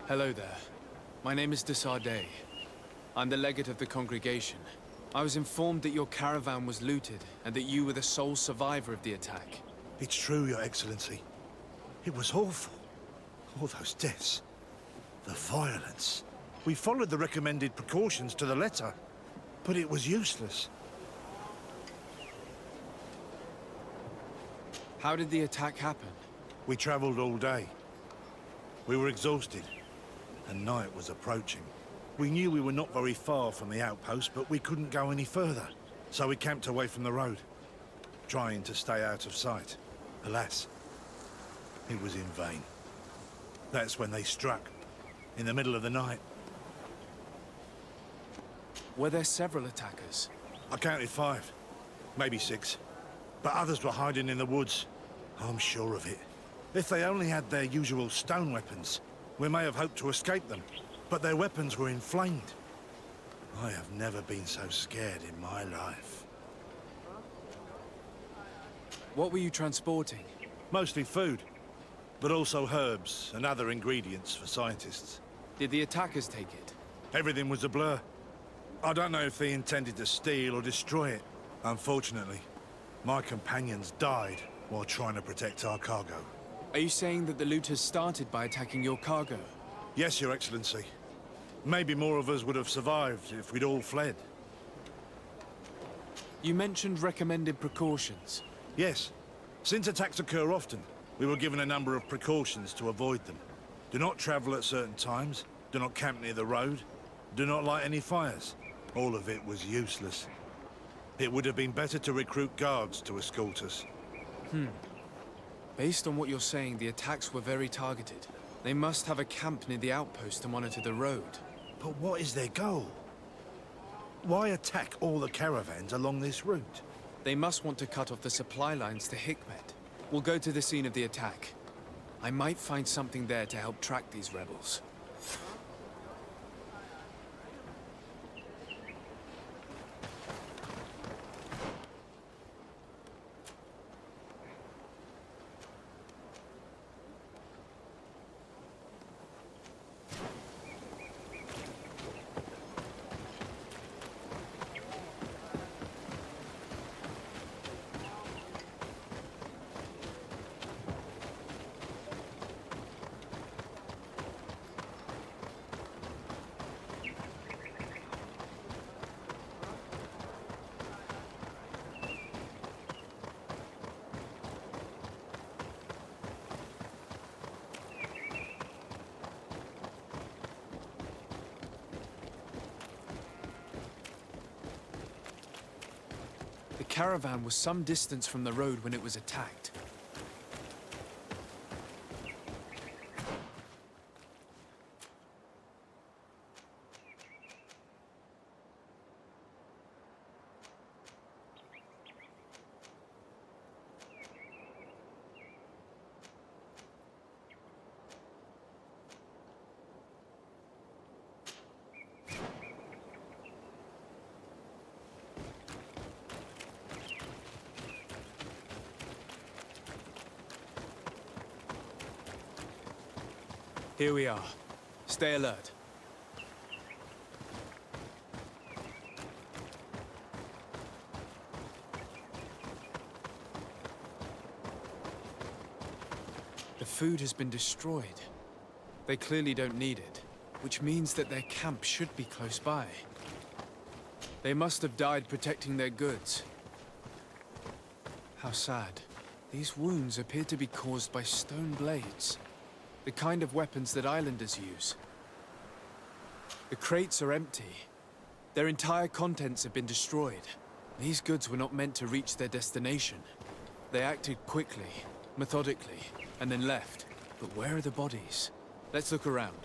S15: Hello there. My name is de Sardet. I'm the legate of the congregation. I was informed that your caravan was looted, and that you were the sole survivor of the attack.
S16: It's true, Your Excellency. It was awful. All those deaths. The violence. We followed the recommended precautions to the letter, but it was useless.
S15: How did the attack happen?
S16: We traveled all day. We were exhausted, and night was approaching. We knew we were not very far from the outpost, but we couldn't go any further. So we camped away from the road, trying to stay out of sight. Alas, it was in vain. That's when they struck. In the middle of the night.
S15: Were there several attackers?
S16: I counted 5. Maybe 6. But others were hiding in the woods. I'm sure of it. If they only had their usual stone weapons, we may have hoped to escape them. But their weapons were inflamed. I have never been so scared in my life.
S15: What were you transporting?
S16: Mostly food, but also herbs and other ingredients for scientists.
S15: Did the attackers take it?
S16: Everything was a blur. I don't know if they intended to steal or destroy it. Unfortunately, my companions died while trying to protect our cargo.
S15: Are you saying that the looters started by attacking your cargo?
S16: Yes, Your Excellency. Maybe more of us would have survived if we'd all fled.
S15: You mentioned recommended precautions.
S16: Yes. Since attacks occur often, we were given a number of precautions to avoid them. Do not travel at certain times, do not camp near the road, do not light any fires. All of it was useless. It would have been better to recruit guards to escort us.
S15: Based on what you're saying, the attacks were very targeted. They must have a camp near the outpost to monitor the road.
S16: But what is their goal? Why attack all the caravans along this route?
S15: They must want to cut off the supply lines to Hikmet. We'll go to the scene of the attack. I might find something there to help track these rebels. The caravan was some distance from the road when it was attacked. Here we are. Stay alert. The food has been destroyed. They clearly don't need it, which means that their camp should be close by. They must have died protecting their goods. How sad. These wounds appear to be caused by stone blades. The kind of weapons that islanders use. The crates are empty. Their entire contents have been destroyed. These goods were not meant to reach their destination. They acted quickly, methodically, and then left. But where are the bodies? Let's look around.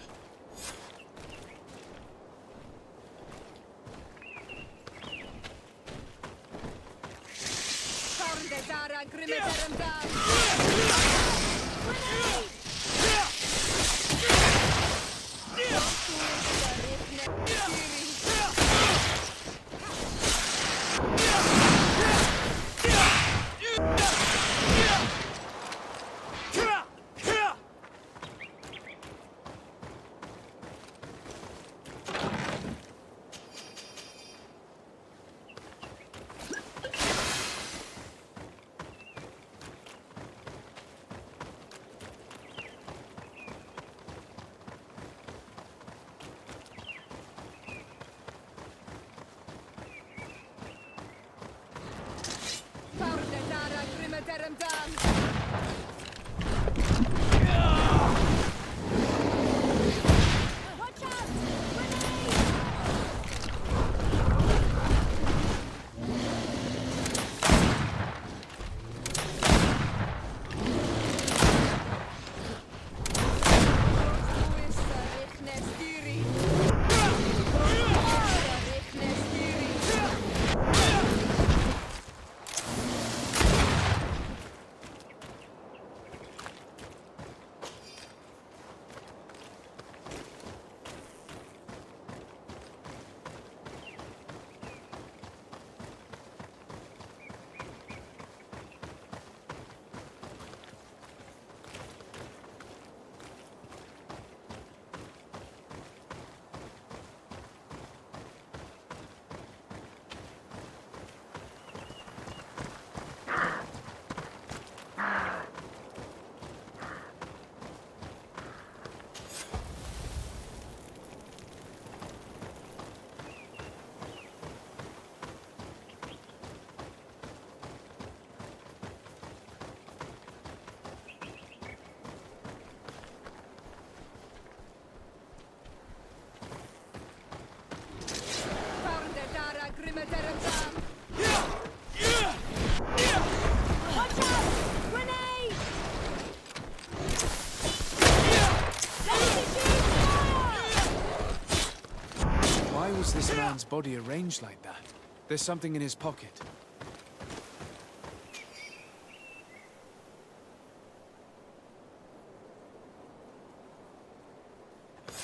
S15: body arranged like that. There's something in his pocket.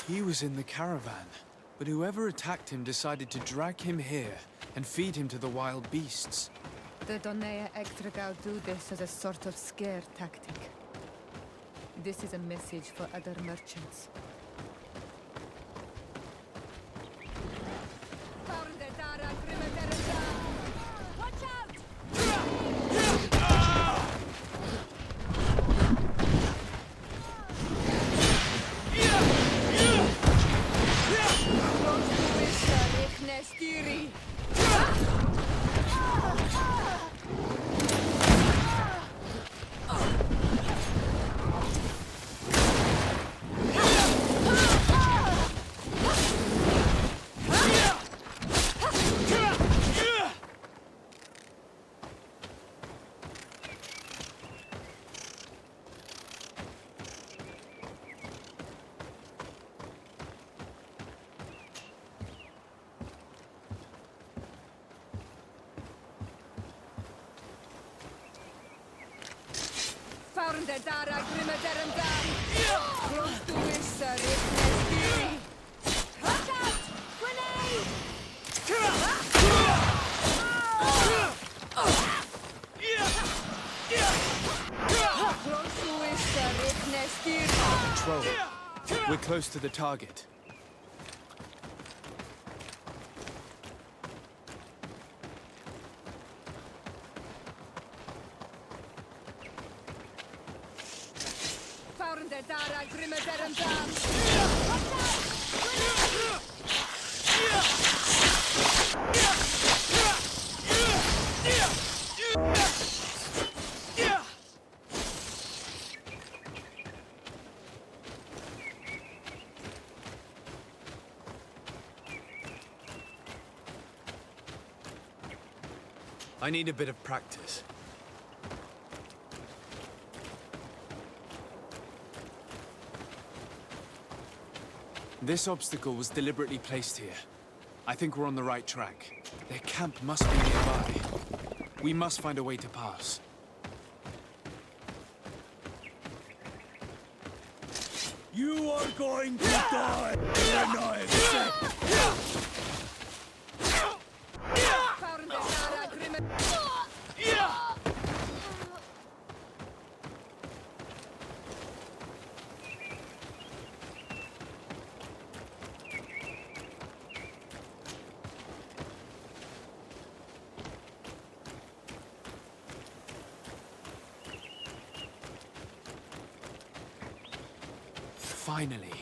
S15: He was in the caravan, but whoever attacked him decided to drag him here and feed him to the wild beasts.
S2: The Donea Ektragau do this as a sort of scare tactic. This is a message for other merchants.
S14: Watch out!
S2: Found the Dara Grimaderendam! Close to Issa, Riknestiri!
S14: Watch out! Grenade!
S2: Close to Issa, Riknestiri!
S15: Patrol. We're close to the target.
S2: Found the Dara Grimaderendam!
S14: Watch out! Grenade!
S15: I need a bit of practice. This obstacle was deliberately placed here. I think we're on the right track. Their camp must be nearby. We must find a way to pass.
S8: You are going to die! Renai!
S2: Found the Dara Grimaderendam!
S15: Finally.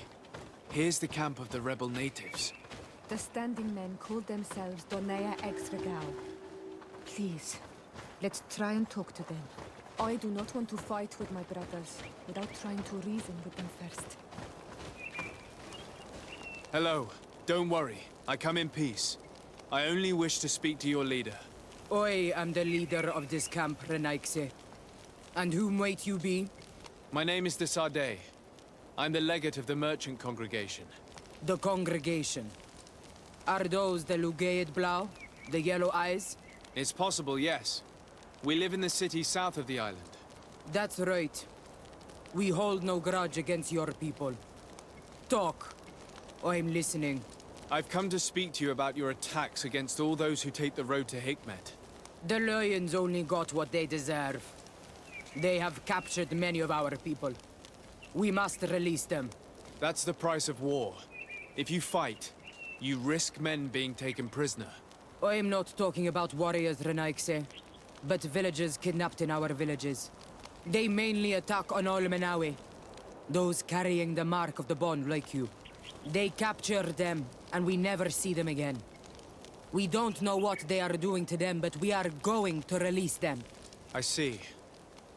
S15: Here's the camp of the rebel natives.
S2: The standing men call themselves Donea Ektragau. Please, let's try and talk to them. I do not want to fight with my brothers without trying to reason with them first.
S15: Hello. Don't worry. I come in peace. I only wish to speak to your leader.
S17: I am the leader of this camp, Renaikse. And whom might you be?
S15: My name is Daggers. I'm the legate of the merchant congregation.
S17: The congregation. Are those the Lugaid Blau? The yellow eyes?
S15: It's possible, yes. We live in the city south of the island.
S17: That's right. We hold no grudge against your people. Talk. I'm listening.
S15: I've come to speak to you about your attacks against all those who take the road to Hikmet.
S17: The Lions only got what they deserve. They have captured many of our people. We must release them.
S15: That's the price of war. If you fight, you risk men being taken prisoner.
S17: I'm not talking about warriors, Renaikse, but villagers kidnapped in our villages. They mainly attack on Olmenawe, those carrying the mark of the bond like you. They capture them, and we never see them again. We don't know what they are doing to them, but we are going to release them.
S15: I see.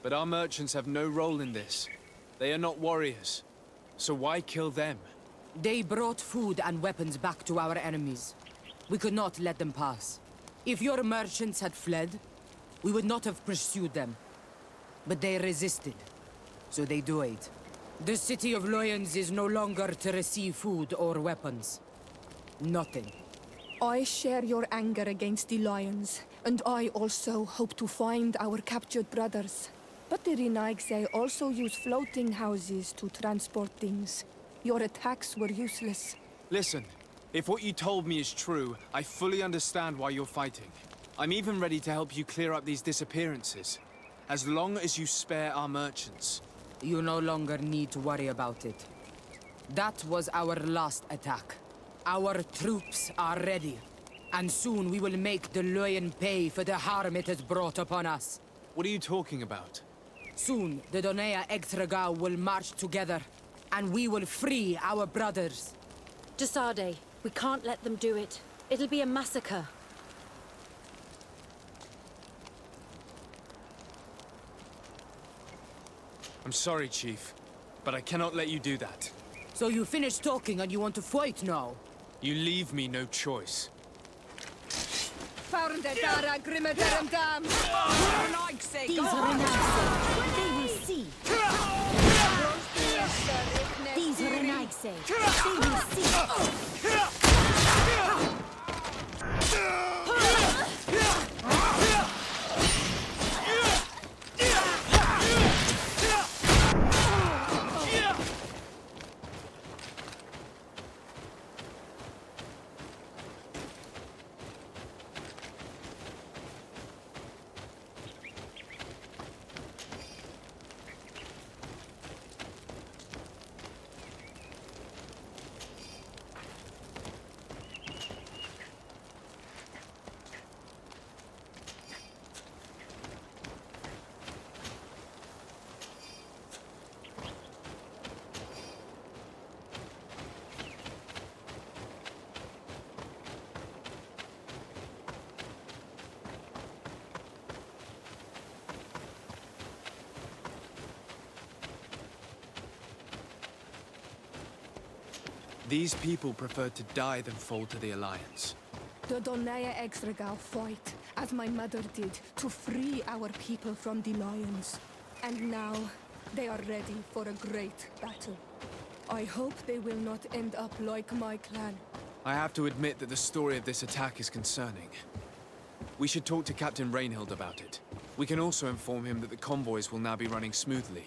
S15: But our merchants have no role in this. They are not warriors. So why kill them?
S17: They brought food and weapons back to our enemies. We could not let them pass. If your merchants had fled, we would not have pursued them. But they resisted, so they died. The city of Lions is no longer to receive food or weapons. Nothing.
S2: I share your anger against the Lions, and I also hope to find our captured brothers. But the Renaigse also use floating houses to transport things. Your attacks were useless.
S15: Listen, if what you told me is true, I fully understand why you're fighting. I'm even ready to help you clear up these disappearances, as long as you spare our merchants.
S17: You no longer need to worry about it. That was our last attack. Our troops are ready, and soon we will make the Lion pay for the harm it has brought upon us.
S15: What are you talking about?
S17: Soon, the Donea Extragao will march together, and we will free our brothers.
S12: Desade, we can't let them do it. It'll be a massacre.
S15: I'm sorry, Chief, but I cannot let you do that.
S17: So you finished talking and you want to fight now?
S15: You leave me no choice.
S2: Found it, Dara, Grimadaram Dam!
S12: These are Renaigse. They will see. These are Renaigse. They will see.
S15: These people prefer to die than fall to the Alliance.
S2: The Donea Extragao fight, as my mother did, to free our people from the Lions. And now, they are ready for a great battle. I hope they will not end up like my clan.
S15: I have to admit that the story of this attack is concerning. We should talk to Captain Rainhild about it. We can also inform him that the convoys will now be running smoothly.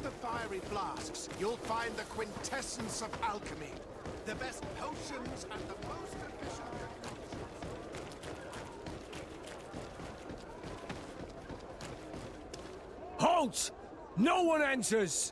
S18: The fiery flasks, you'll find the quintessence of alchemy. The best potions and the most efficient concoctions.
S7: Halt! No one enters!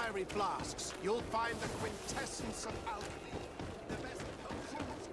S18: fiery flasks, you'll find the quintessence of alchemy. The best potions...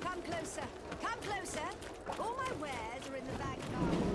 S14: Come closer. Come closer. All my wares are in the vanguard.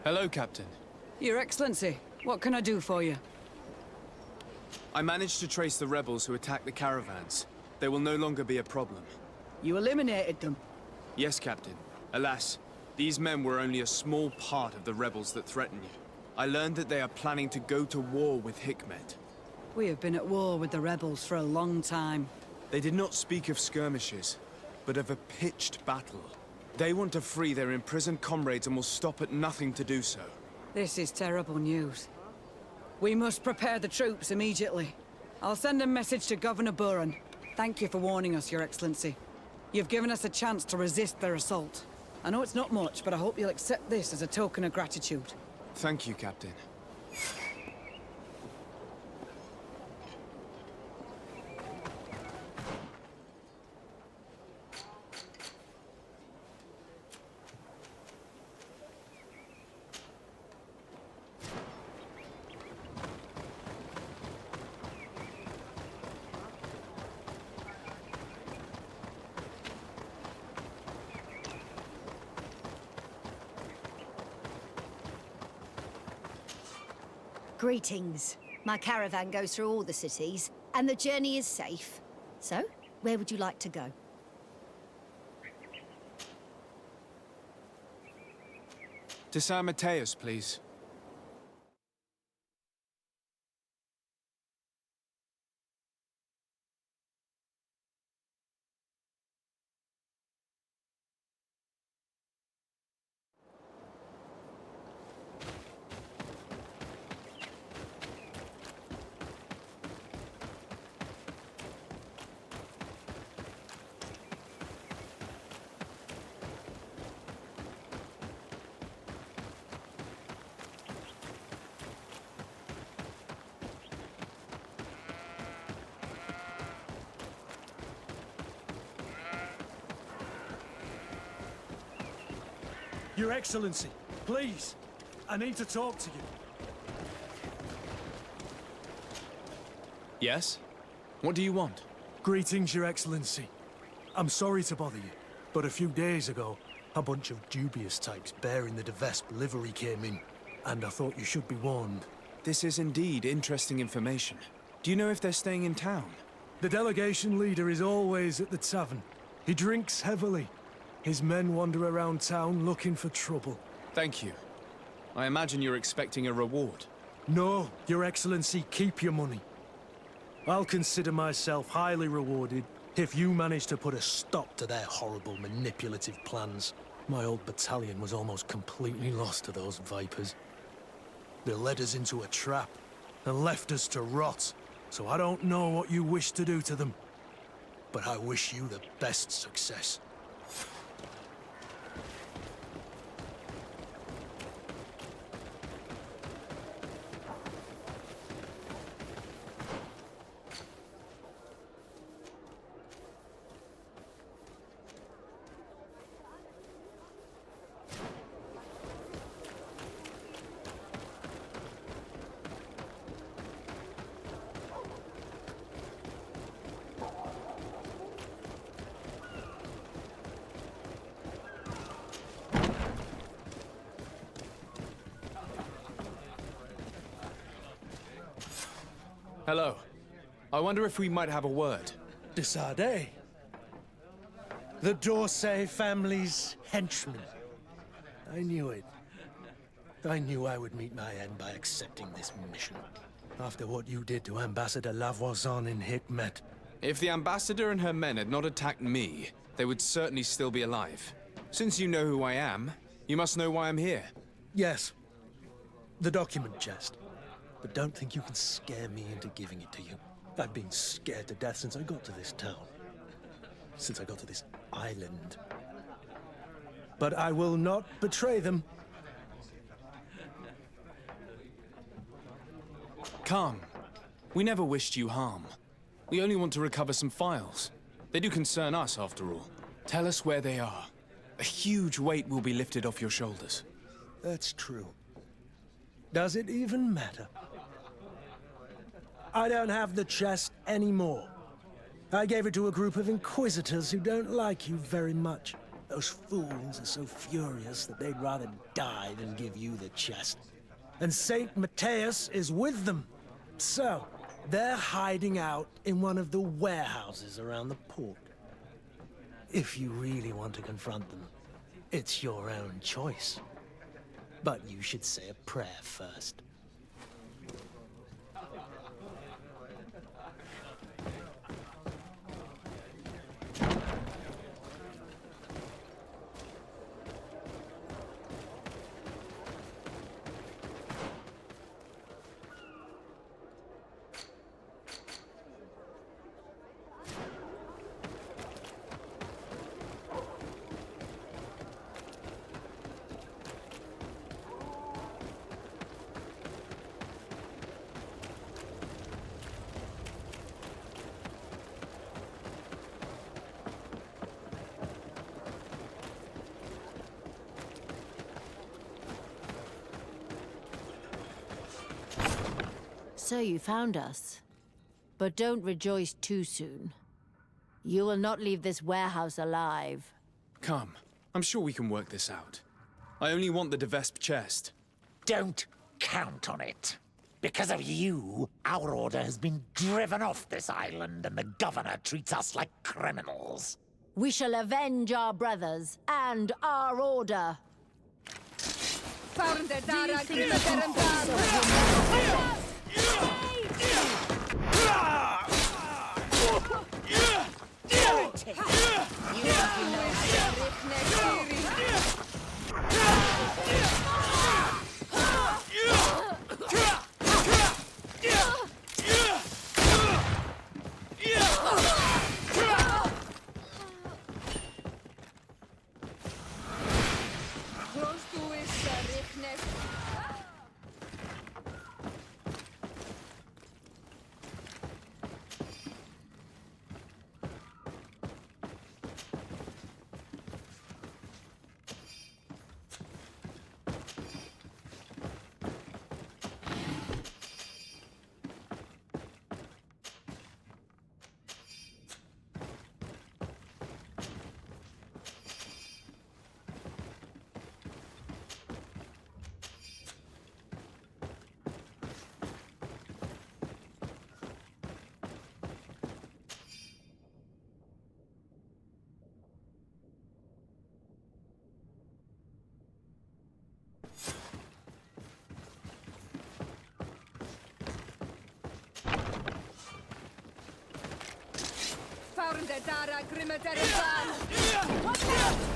S15: Hello, Captain.
S6: Your Excellency, what can I do for you?
S15: I managed to trace the rebels who attacked the caravans. They will no longer be a problem.
S6: You eliminated them?
S15: Yes, Captain. Alas, these men were only a small part of the rebels that threaten you. I learned that they are planning to go to war with Hikmet.
S6: We have been at war with the rebels for a long time.
S15: They did not speak of skirmishes, but of a pitched battle. They want to free their imprisoned comrades and will stop at nothing to do so.
S6: This is terrible news. We must prepare the troops immediately. I'll send a message to Governor Buran. Thank you for warning us, Your Excellency. You've given us a chance to resist their assault. I know it's not much, but I hope you'll accept this as a token of gratitude.
S15: Thank you, Captain.
S14: Greetings. My caravan goes through all the cities, and the journey is safe. So, where would you like to go?
S15: To San Mateus, please.
S19: Your Excellency, please. I need to talk to you.
S15: Yes? What do you want?
S19: Greetings, Your Excellency. I'm sorry to bother you, but a few days ago, a bunch of dubious types bearing the Devesp livery came in, and I thought you should be warned.
S15: This is indeed interesting information. Do you know if they're staying in town?
S19: The delegation leader is always at the tavern. He drinks heavily. His men wander around town looking for trouble.
S15: Thank you. I imagine you're expecting a reward.
S19: No, Your Excellency, keep your money. I'll consider myself highly rewarded if you manage to put a stop to their horrible manipulative plans. My old battalion was almost completely lost to those vipers. They led us into a trap and left us to rot. So I don't know what you wish to do to them, but I wish you the best success.
S15: Hello. I wonder if we might have a word.
S19: De Sardet. The D'Orsay family's henchman. I knew it. I knew I would meet my end by accepting this mission. After what you did to Ambassador Lavoisin in Hikmet.
S15: If the Ambassador and her men had not attacked me, they would certainly still be alive. Since you know who I am, you must know why I'm here.
S19: Yes. The document chest. But don't think you can scare me into giving it to you. I've been scared to death since I got to this town. Since I got to this island. But I will not betray them.
S15: Come. We never wished you harm. We only want to recover some files. They do concern us, after all. Tell us where they are. A huge weight will be lifted off your shoulders.
S19: That's true. Does it even matter? I don't have the chest anymore. I gave it to a group of inquisitors who don't like you very much. Those fools are so furious that they'd rather die than give you the chest. And Saint Matthias is with them. So, they're hiding out in one of the warehouses around the port. If you really want to confront them, it's your own choice. But you should say a prayer first.
S12: So you found us. But don't rejoice too soon. You will not leave this warehouse alive.
S15: Come. I'm sure we can work this out. I only want the Devesp chest.
S20: Don't count on it. Because of you, our order has been driven off this island and the governor treats us like criminals.
S12: We shall avenge our brothers and our order.
S2: Watch out!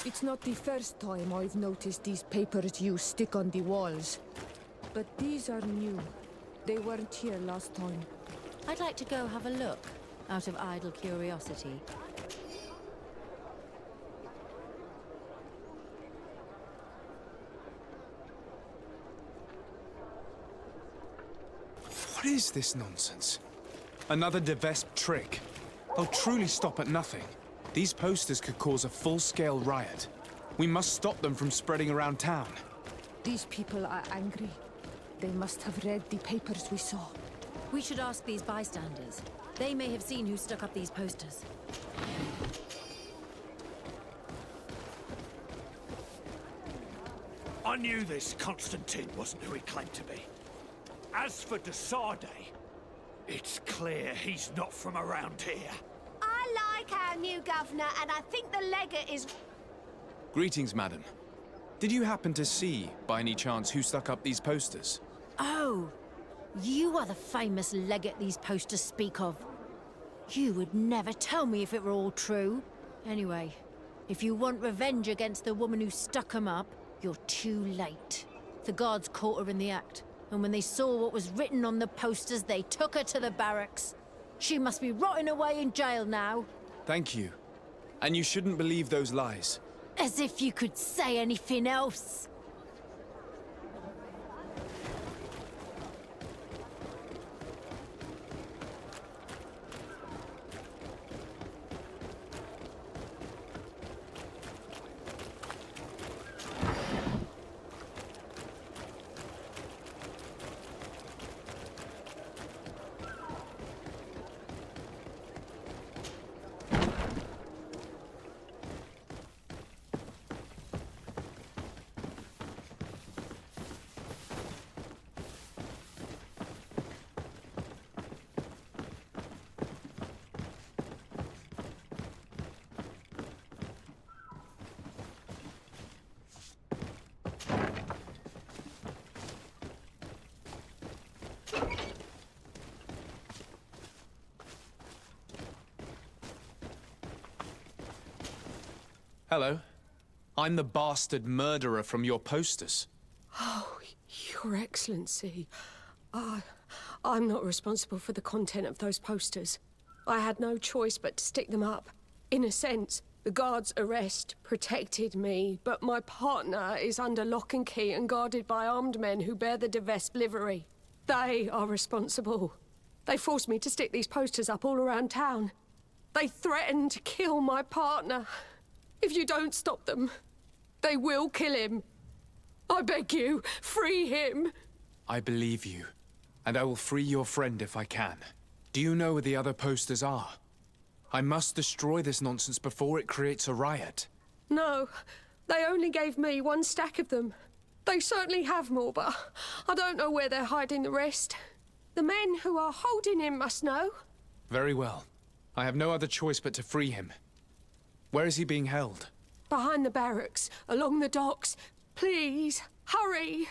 S2: It's not the first time I've noticed these papers you stick on the walls. But these are new. They weren't here last time.
S12: I'd like to go have a look, out of idle curiosity.
S15: What is this nonsense? Another Devesp trick. They'll truly stop at nothing. These posters could cause a full-scale riot. We must stop them from spreading around town.
S2: These people are angry. They must have read the papers we saw.
S12: We should ask these bystanders. They may have seen who stuck up these posters.
S21: I knew this Constantine wasn't who he claimed to be. As for Desarde, it's clear he's not from around here.
S14: I like our new governor, and I think the legate is...
S15: Greetings, madam. Did you happen to see, by any chance, who stuck up these posters?
S12: Oh, you are the famous legate these posters speak of. You would never tell me if it were all true. Anyway, if you want revenge against the woman who stuck 'em up, you're too late. The guards caught her in the act, and when they saw what was written on the posters, they took her to the barracks. She must be rotting away in jail now.
S15: Thank you. And you shouldn't believe those lies.
S12: As if you could say anything else.
S15: Hello. I'm the bastard murderer from your posters.
S4: Oh, Your Excellency. I'm not responsible for the content of those posters. I had no choice but to stick them up. In a sense, the guard's arrest protected me, but my partner is under lock and key and guarded by armed men who bear the de Vespe livery. They are responsible. They forced me to stick these posters up all around town. They threatened to kill my partner. If you don't stop them, they will kill him. I beg you, free him.
S15: I believe you, and I will free your friend if I can. Do you know where the other posters are? I must destroy this nonsense before it creates a riot.
S4: No, they only gave me one stack of them. They certainly have more, but I don't know where they're hiding the rest. The men who are holding him must know.
S15: Very well. I have no other choice but to free him. Where is he being held?
S4: Behind the barracks, along the docks. Please, hurry!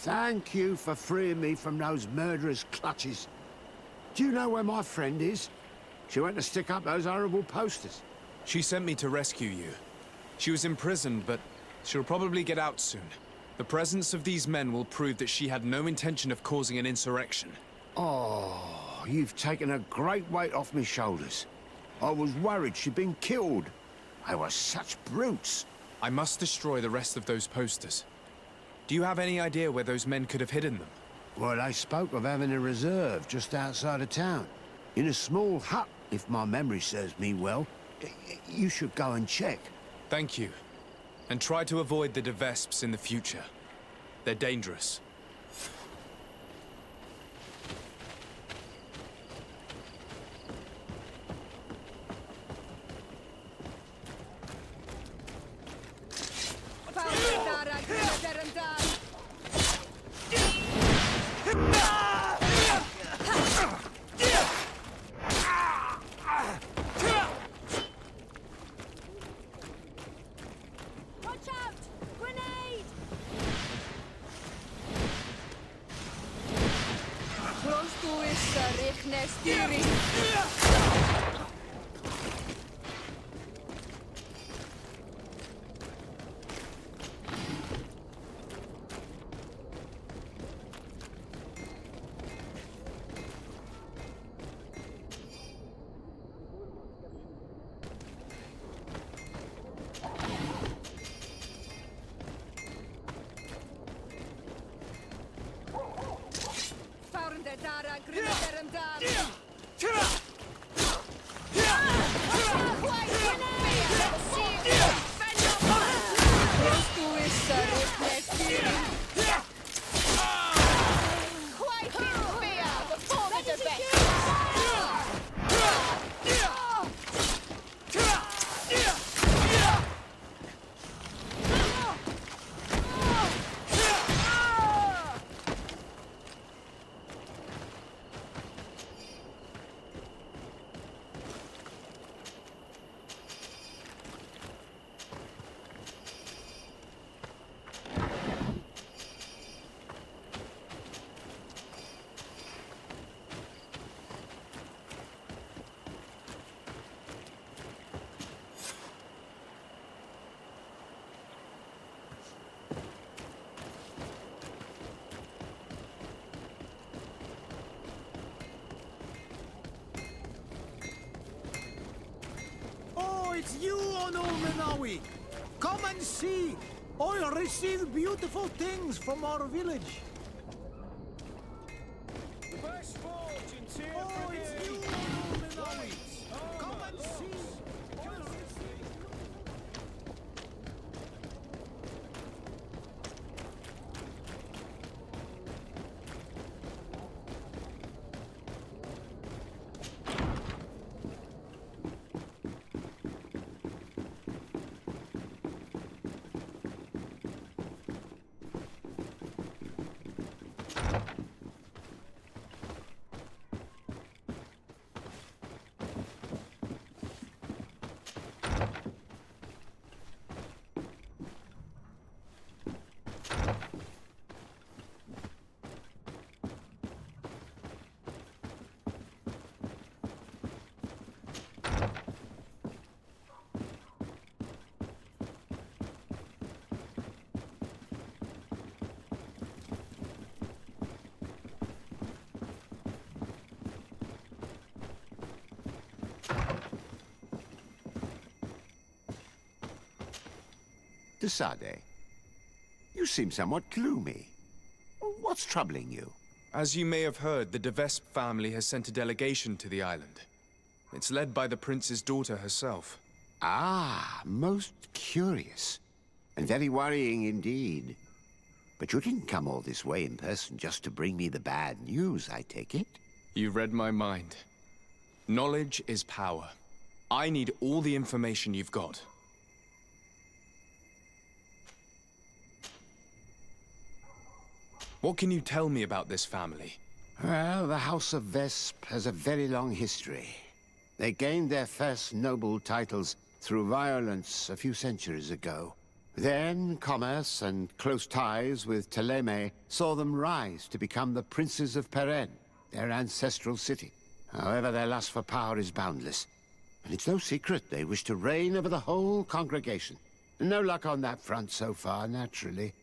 S22: Thank you for freeing me from those murderers' clutches. Do you know where my friend is? She went to stick up those horrible posters.
S15: She sent me to rescue you. She was imprisoned, but she'll probably get out soon. The presence of these men will prove that she had no intention of causing an insurrection.
S22: Oh, you've taken a great weight off my shoulders. I was worried she'd been killed. They were such brutes.
S15: I must destroy the rest of those posters. Do you have any idea where those men could have hidden them?
S22: Well, they spoke of having a reserve just outside of town. In a small hut, if my memory serves me well. You should go and check.
S15: Thank you. And try to avoid the de Vespes in the future. They're dangerous.
S19: it's you on Olmenawi! Come and see! I'll receive beautiful things from our village.
S7: The best fortune's here
S19: Oh, it's you on Olmenawi! Come and see!
S22: Desade, you seem somewhat gloomy. What's troubling you?
S15: As you may have heard, the de Vespe family has sent a delegation to the island. It's led by the prince's daughter herself.
S22: Ah, most curious. And very worrying indeed. But you didn't come all this way in person just to bring me the bad news, I take it?
S15: You read my mind. Knowledge is power. I need all the information you've got. What can you tell me about this family?
S22: Well, the House of Vespe has a very long history. They gained their first noble titles through violence a few centuries ago. Then, commerce and close ties with Ptolemy saw them rise to become the Princes of Peren, their ancestral city. However, their lust for power is boundless. And it's no secret they wish to reign over the whole congregation. No luck on that front so far, naturally.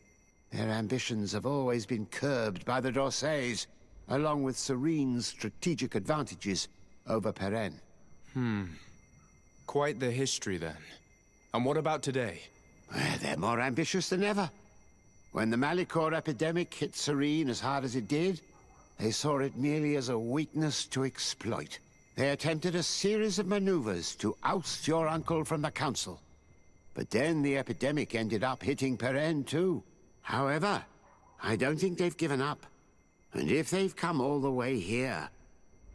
S22: Their ambitions have always been curbed by the Dorsays, along with Serene's strategic advantages over Peren.
S15: Quite the history, then. And what about today?
S22: Well, they're more ambitious than ever. When the Malicor epidemic hit Serene as hard as it did, they saw it merely as a weakness to exploit. They attempted a series of maneuvers to oust your uncle from the council. But then the epidemic ended up hitting Peren too. However, I don't think they've given up. And if they've come all the way here,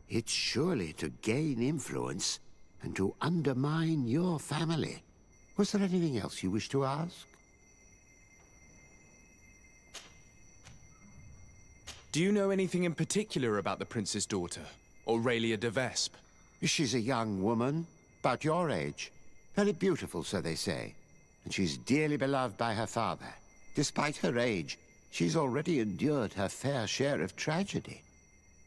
S22: it's surely to gain influence and to undermine your family. Was there anything else you wish to ask?
S15: Do you know anything in particular about the prince's daughter, Aurelia de Vespe?
S22: She's a young woman, about your age. Very beautiful, so they say. And she's dearly beloved by her father. Despite her age, she's already endured her fair share of tragedy.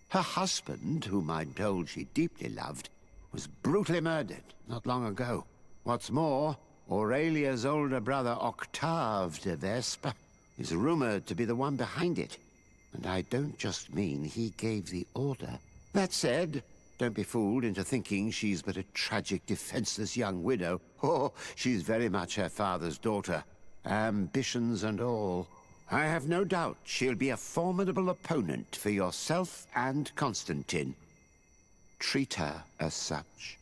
S22: Her husband, whom I'm told she deeply loved, was brutally murdered not long ago. What's more, Aurelia's older brother, Octave de Vespe, is rumored to be the one behind it. And I don't just mean he gave the order. That said, don't be fooled into thinking she's but a tragic, defenseless young widow. Oh, she's very much her father's daughter. Ambitions and all. I have no doubt she'll be a formidable opponent for yourself and Constantine. Treat her as such.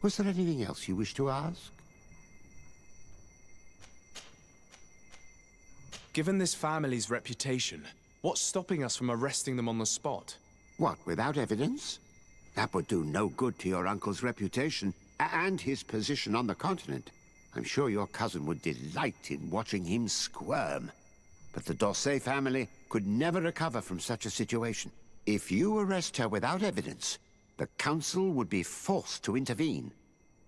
S22: Was there anything else you wish to ask?
S15: Given this family's reputation, what's stopping us from arresting them on the spot?
S22: What, without evidence? That would do no good to your uncle's reputation and his position on the continent. I'm sure your cousin would delight in watching him squirm. But the Dorsey family could never recover from such a situation. If you arrest her without evidence, the council would be forced to intervene.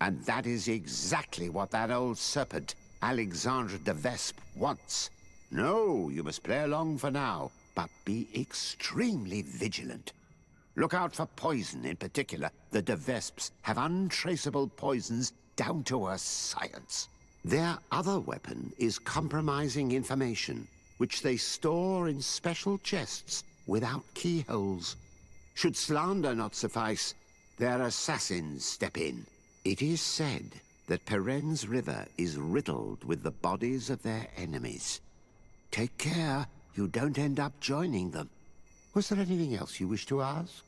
S22: And that is exactly what that old serpent, Alexandre de Vespe, wants. No, you must play along for now, but be extremely vigilant. Look out for poison in particular. The de Vespes have untraceable poisons down to a science. Their other weapon is compromising information, which they store in special chests without keyholes. Should slander not suffice, their assassins step in. It is said that Peren's river is riddled with the bodies of their enemies. Take care you don't end up joining them. Was there anything else you wish to ask?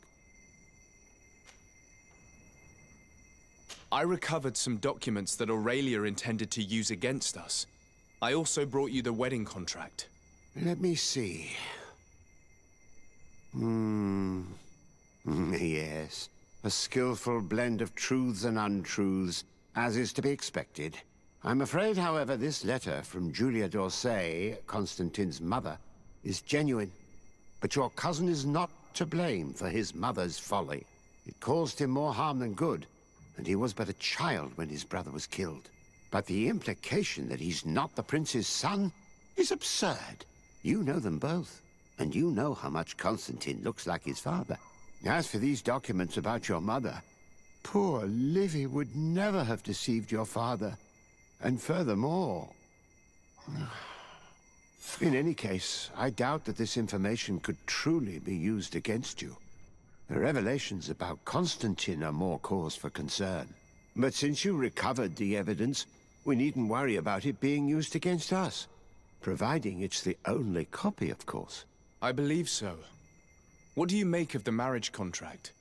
S15: I recovered some documents that Aurelia intended to use against us. I also brought you the wedding contract.
S22: Let me see. Yes. A skillful blend of truths and untruths, as is to be expected. I'm afraid, however, this letter from Julia d'Orsay, Constantine's mother, is genuine. But your cousin is not to blame for his mother's folly. It caused him more harm than good, and he was but a child when his brother was killed. But the implication that he's not the prince's son is absurd. You know them both, and you know how much Constantine looks like his father. As for these documents about your mother, poor Livy would never have deceived your father. And furthermore... In any case, I doubt that this information could truly be used against you. The revelations about Constantine are more cause for concern. But since you recovered the evidence, we needn't worry about it being used against us. Providing it's the only copy, of course.
S15: I believe so. What do you make of the marriage contract?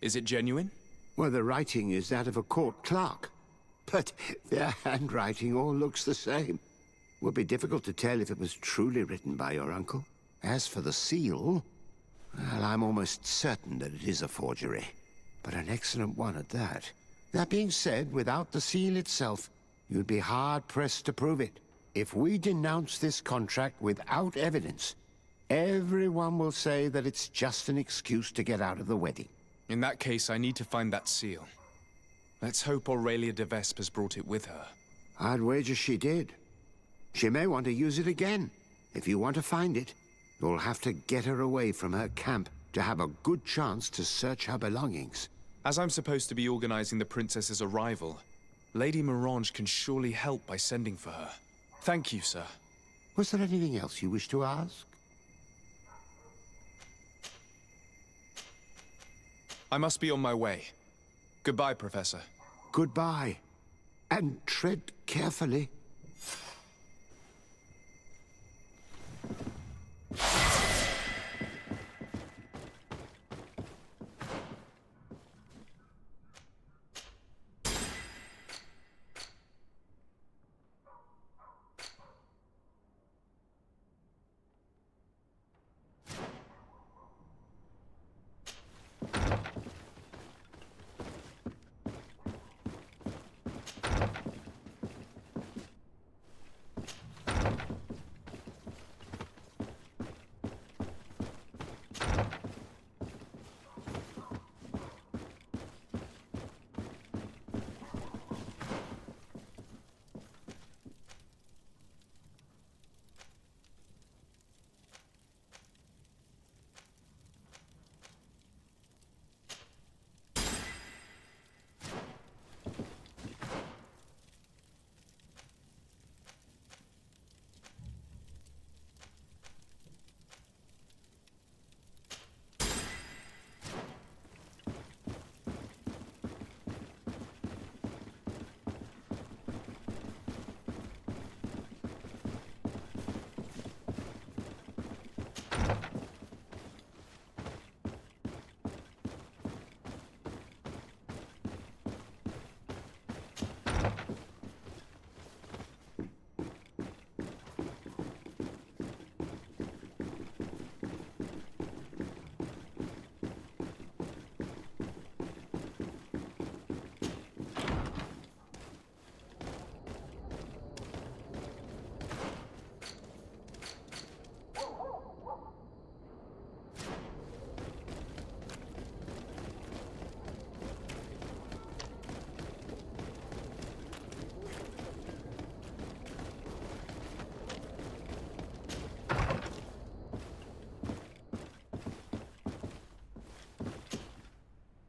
S15: Is it genuine?
S22: Well, the writing is that of a court clerk. But their handwriting all looks the same. Would be difficult to tell if it was truly written by your uncle. As for the seal, well, I'm almost certain that it is a forgery. But an excellent one at that. That being said, without the seal itself, you'd be hard-pressed to prove it. If we denounce this contract without evidence, everyone will say that it's just an excuse to get out of the wedding.
S15: In that case, I need to find that seal. Let's hope Aurelia de Vespe has brought it with her.
S22: I'd wager she did. She may want to use it again. If you want to find it, you'll have to get her away from her camp to have a good chance to search her belongings.
S15: As I'm supposed to be organizing the princess's arrival, Lady Mirange can surely help by sending for her. Thank you, sir.
S22: Was there anything else you wish to ask?
S15: I must be on my way. Goodbye, Professor.
S22: Goodbye. And tread carefully.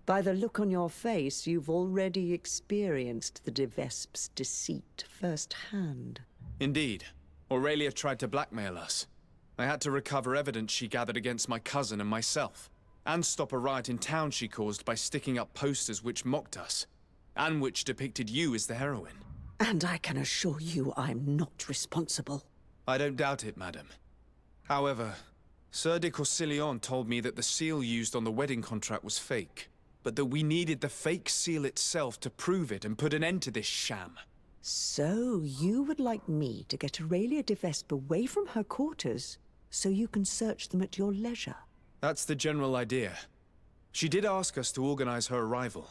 S6: By the look on your face, you've already experienced the de Vespe's deceit firsthand.
S15: Indeed. Aurelia tried to blackmail us. I had to recover evidence she gathered against my cousin and myself, and stop a riot in town she caused by sticking up posters which mocked us. and which depicted you as the heroine.
S6: And I can assure you I'm not responsible.
S15: I don't doubt it, madam. However, Sir de Corsilion told me that the seal used on the wedding contract was fake, but that we needed the fake seal itself to prove it and put an end to this sham.
S6: So, you would like me to get Aurelia de Vespe away from her quarters so you can search them at your leisure?
S15: That's the general idea. She did ask us to organize her arrival.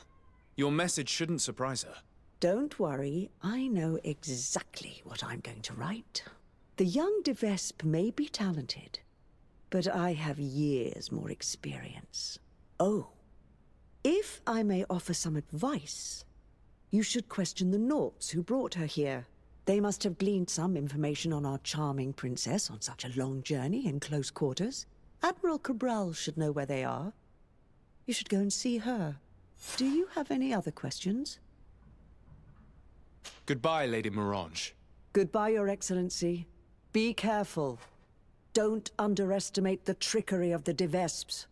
S15: Your message shouldn't surprise her.
S6: Don't worry, I know exactly what I'm going to write. The young de Vespe may be talented, but I have years more experience. Oh, if I may offer some advice, you should question the Nauts who brought her here. They must have gleaned some information on our charming princess on such a long journey in close quarters. Admiral Cabral should know where they are. You should go and see her. Do you have any other questions?
S15: Goodbye, Lady Morange.
S6: Goodbye, Your Excellency. Be careful. Don't underestimate the trickery of the de Vespes.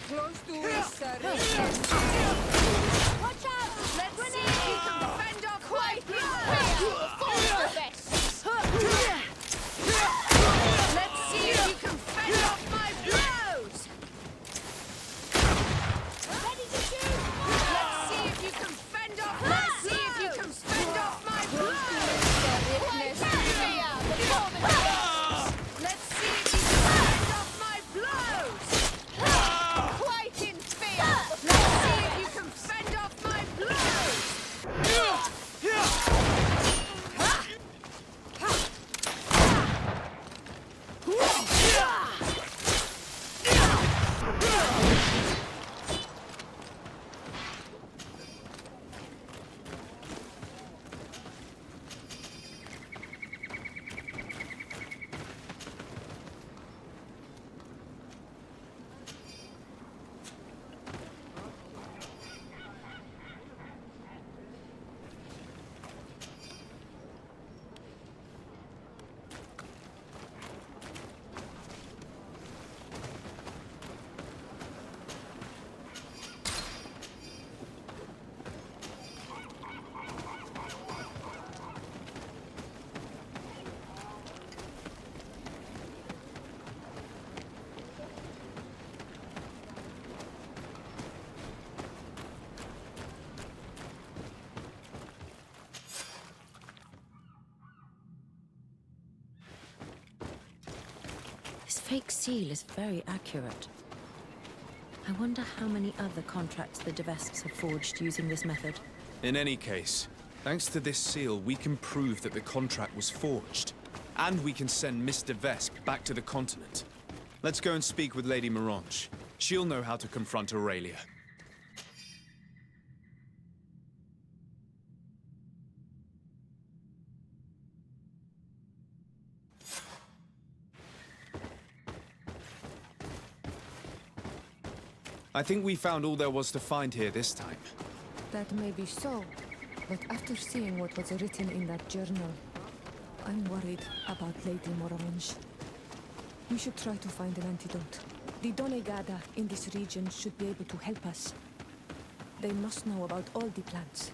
S2: Close to Easter.
S5: Watch out!
S2: Let's see if you can fend off my Let's see if you can fend off my blows!
S5: Ready to shoot!
S2: Let's see if you can fend off my blows! Let's see if you can fend off my blows!
S5: Quite in fear!
S2: Let's see if you can fend off my blows!
S9: This fake seal is very accurate. I wonder how many other contracts the Devesques have forged using this method.
S15: In any case, thanks to this seal, we can prove that the contract was forged. And we can send Mr. Vesp back to the continent. Let's go and speak with Lady Mirange. She'll know how to confront Aurelia. I think we found all there was to find here this time.
S2: That may be so, but after seeing what was written in that journal, I'm worried about Lady Mirange. We should try to find an antidote. The Donegada in this region should be able to help us. They must know about all the plants.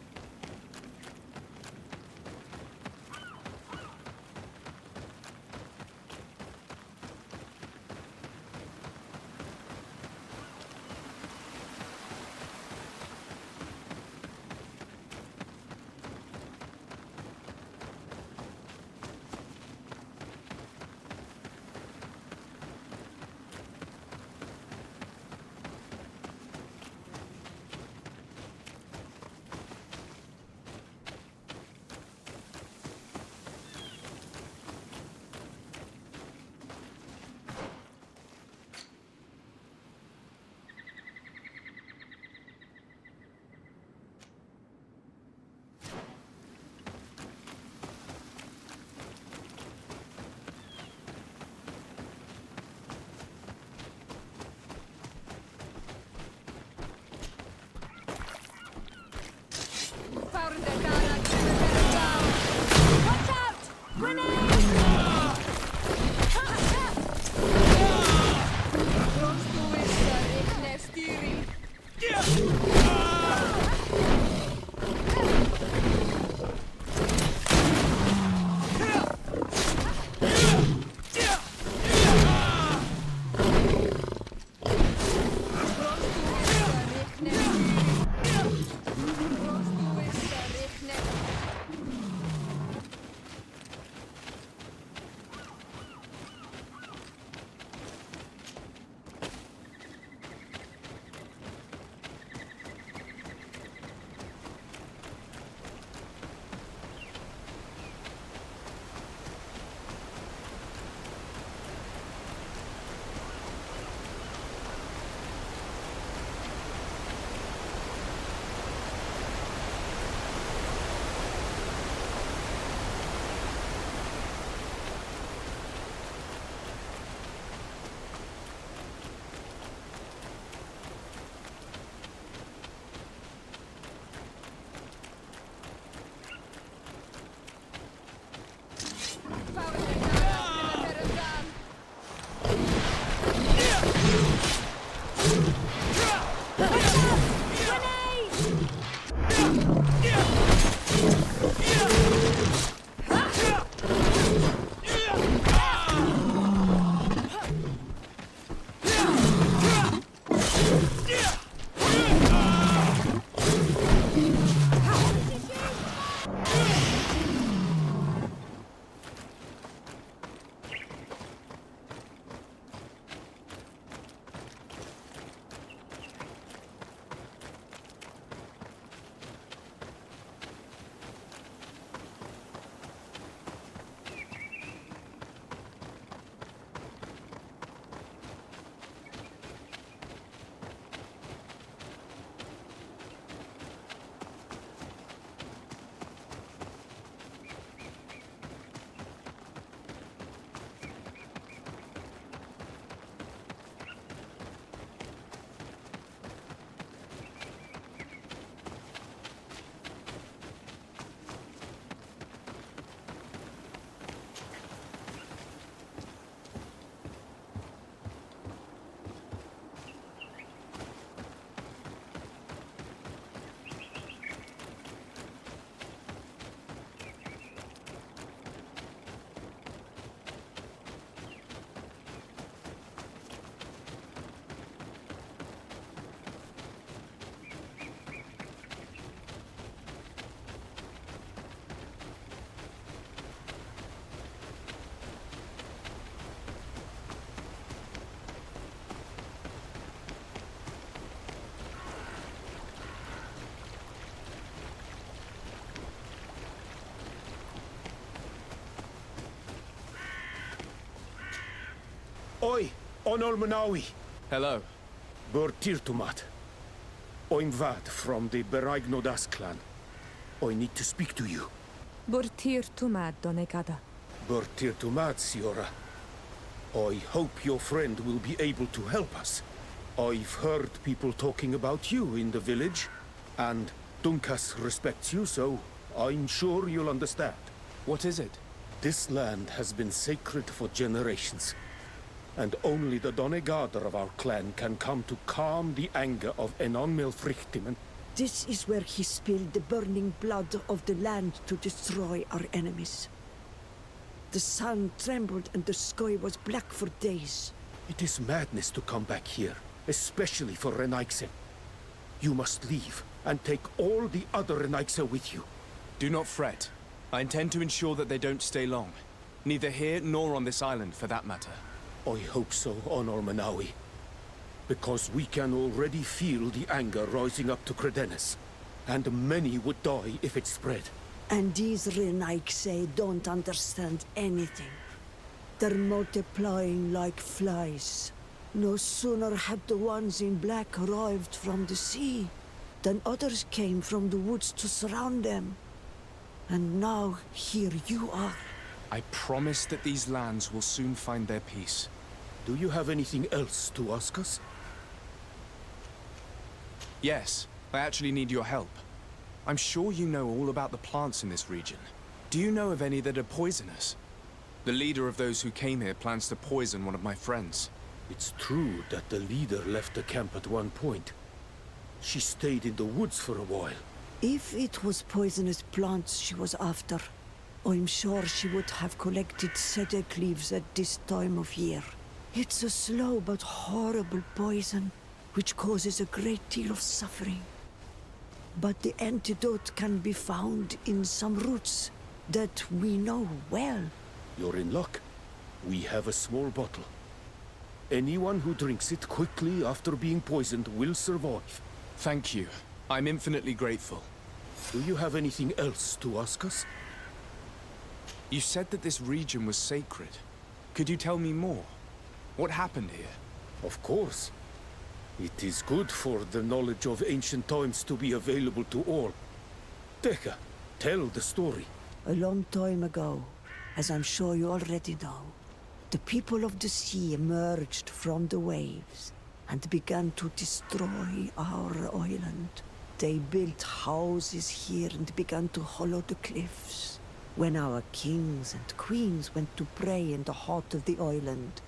S10: Onol Manawi.
S15: Hello.
S10: Bur Tirtumat. I'm Vad from the Beraignodas clan. I need to speak to you.
S2: Burtir tumad donekada.
S10: Bur Tirtumat, Siora. I hope your friend will be able to help us. I've heard people talking about you in the village, and Dunkas respects you, so I'm sure you'll understand.
S15: What is it?
S10: This land has been sacred for generations, and only the Donegader of our clan can come to calm the anger of Enonmil Frichtimen.
S6: This is where he spilled the burning blood of the land to destroy our enemies. The sun trembled and the sky was black for days.
S10: It is madness to come back here, especially for Renaigse. You must leave and take all the other Renaigse with you.
S15: Do not fret. I intend to ensure that they don't stay long. Neither here nor on this island, for that matter.
S10: I hope so, Onor Manawi. Because we can already feel the anger rising up to Credennis. And many would die if it spread.
S6: And these Renaigse don't understand anything. They're multiplying like flies. No sooner had the ones in black arrived from the sea than others came from the woods to surround them. And now here you are.
S15: I promise that these lands will soon find their peace.
S10: Do you have anything else to ask us?
S15: Yes, I actually need your help. I'm sure you know all about the plants in this region. Do you know of any that are poisonous? The leader of those who came here plans to poison one of my friends.
S10: It's true that the leader left the camp at one point. She stayed in the woods for a while.
S6: If it was poisonous plants she was after, I'm sure she would have collected sedek leaves at this time of year. It's a slow but horrible poison, which causes a great deal of suffering. But the antidote can be found in some roots that we know well.
S10: You're in luck. We have a small bottle. Anyone who drinks it quickly after being poisoned will survive.
S15: Thank you. I'm infinitely grateful.
S10: Do you have anything else to ask us?
S15: You said that this region was sacred. Could you tell me more? What happened here?
S10: Of course. It is good for the knowledge of ancient times to be available to all. Teka, tell the story.
S6: A long time ago, as I'm sure you already know, the people of the sea emerged from the waves and began to destroy our island. They built houses here and began to hollow the cliffs. When our kings and queens went to pray in the heart of the island,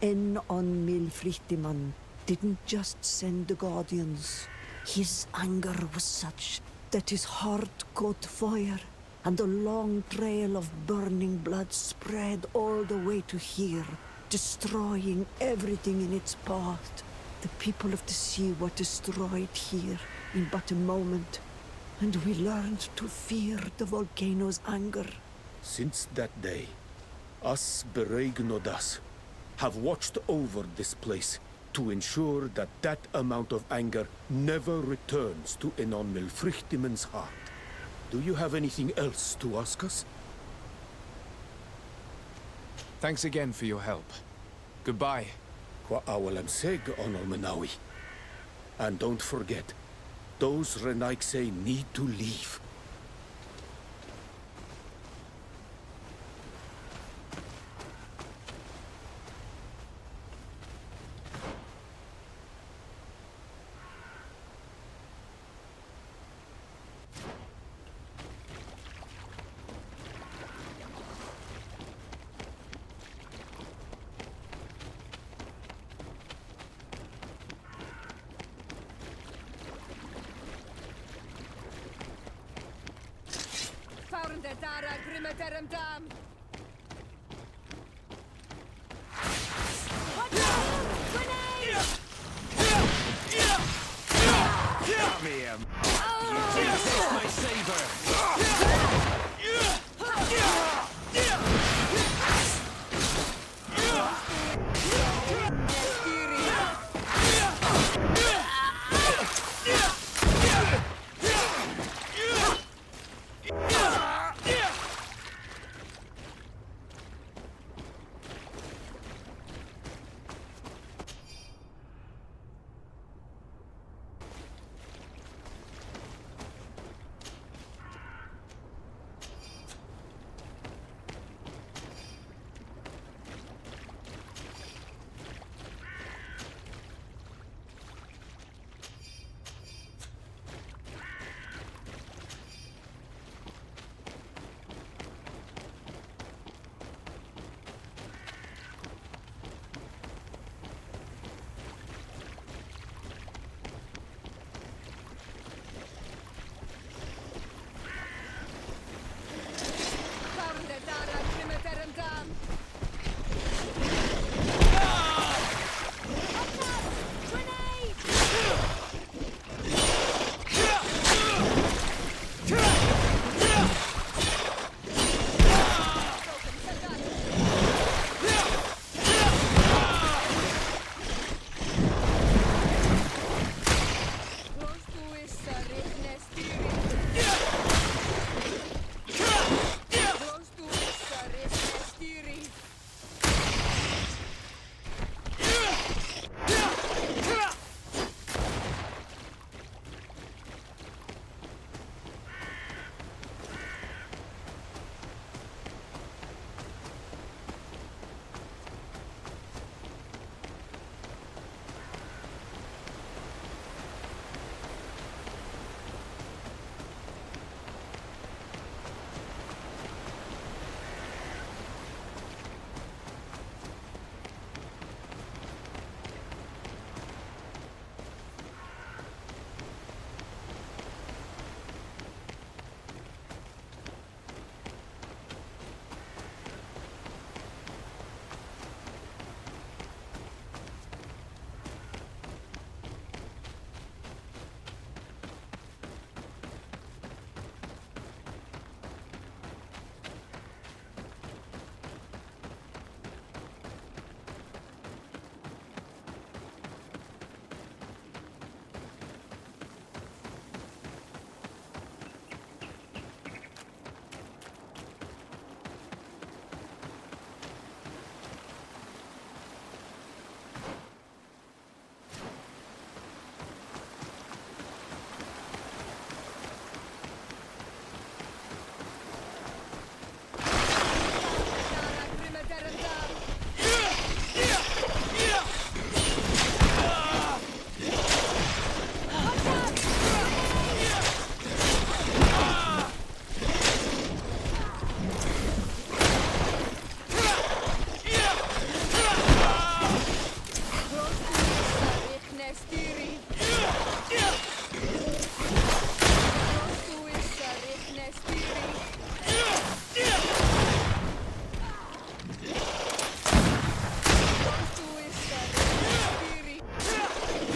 S6: Enonmil Frichtiman didn't just send the guardians. His anger was such that his heart caught fire, and a long trail of burning blood spread all the way to here, destroying everything in its path. The people of the sea were destroyed here in but a moment, and we learned to fear the volcano's anger.
S10: Since that day, us Bereignodas have watched over this place to ensure that that amount of anger never returns to Enonmil Frichtimen's heart. Do you have anything else to ask us?
S15: Thanks again for your help. Goodbye.
S10: Kwa awalam seg, Onol Manawi. And don't forget, those Renaigse need to leave.
S21: Got me him. You just my saber.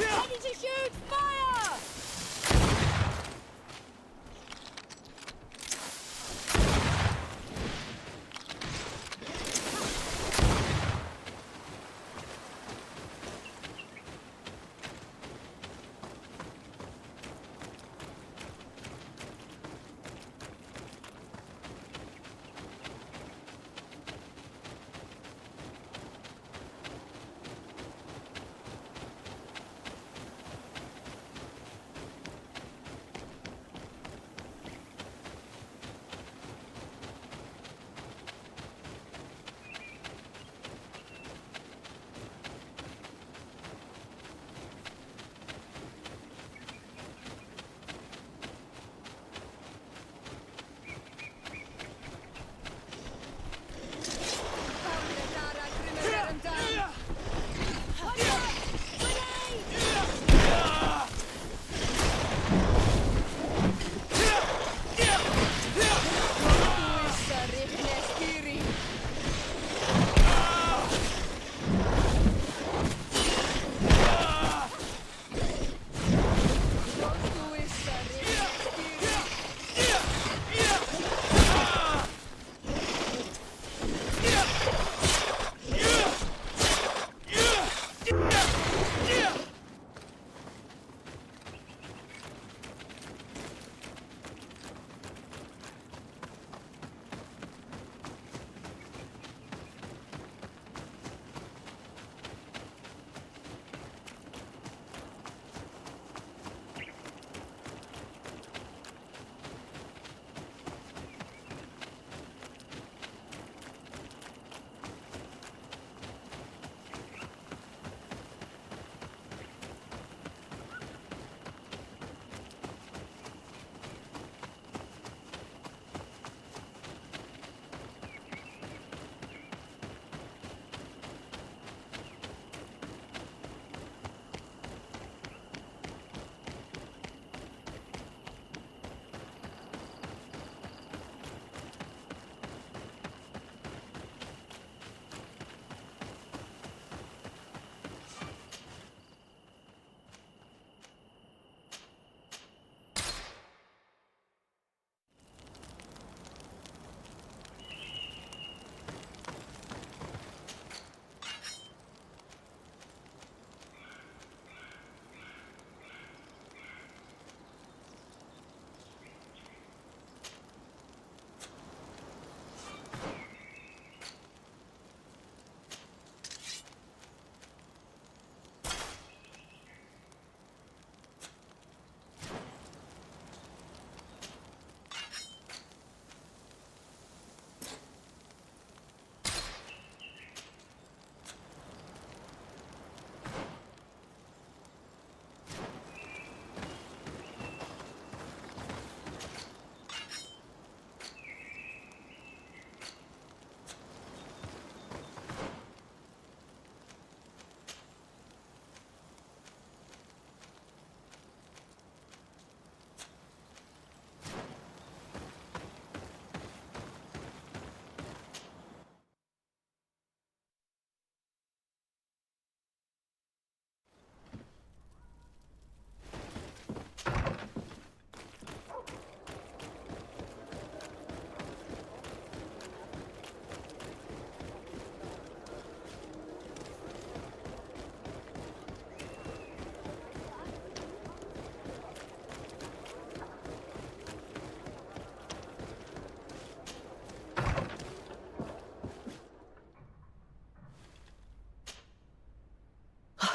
S5: Ready to shoot! Fire!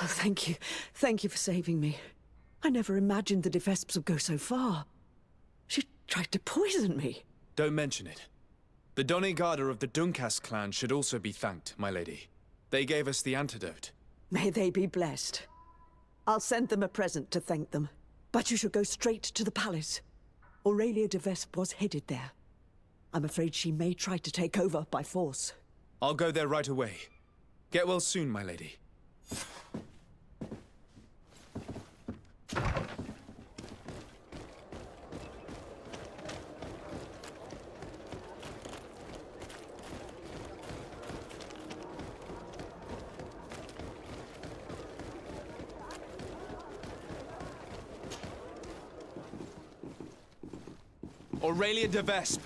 S6: Oh, thank you. Thank you for saving me. I never imagined the Defesps would go so far. She tried to poison me.
S15: Don't mention it. The Doneigada of the Dunkas clan should also be thanked, my lady. They gave us the antidote.
S6: May they be blessed. I'll send them a present to thank them. But you should go straight to the palace. Aurelia de Vesp was headed there. I'm afraid she may try to take over by force.
S15: I'll go there right away. Get well soon, my lady. Aurelia de Vespe.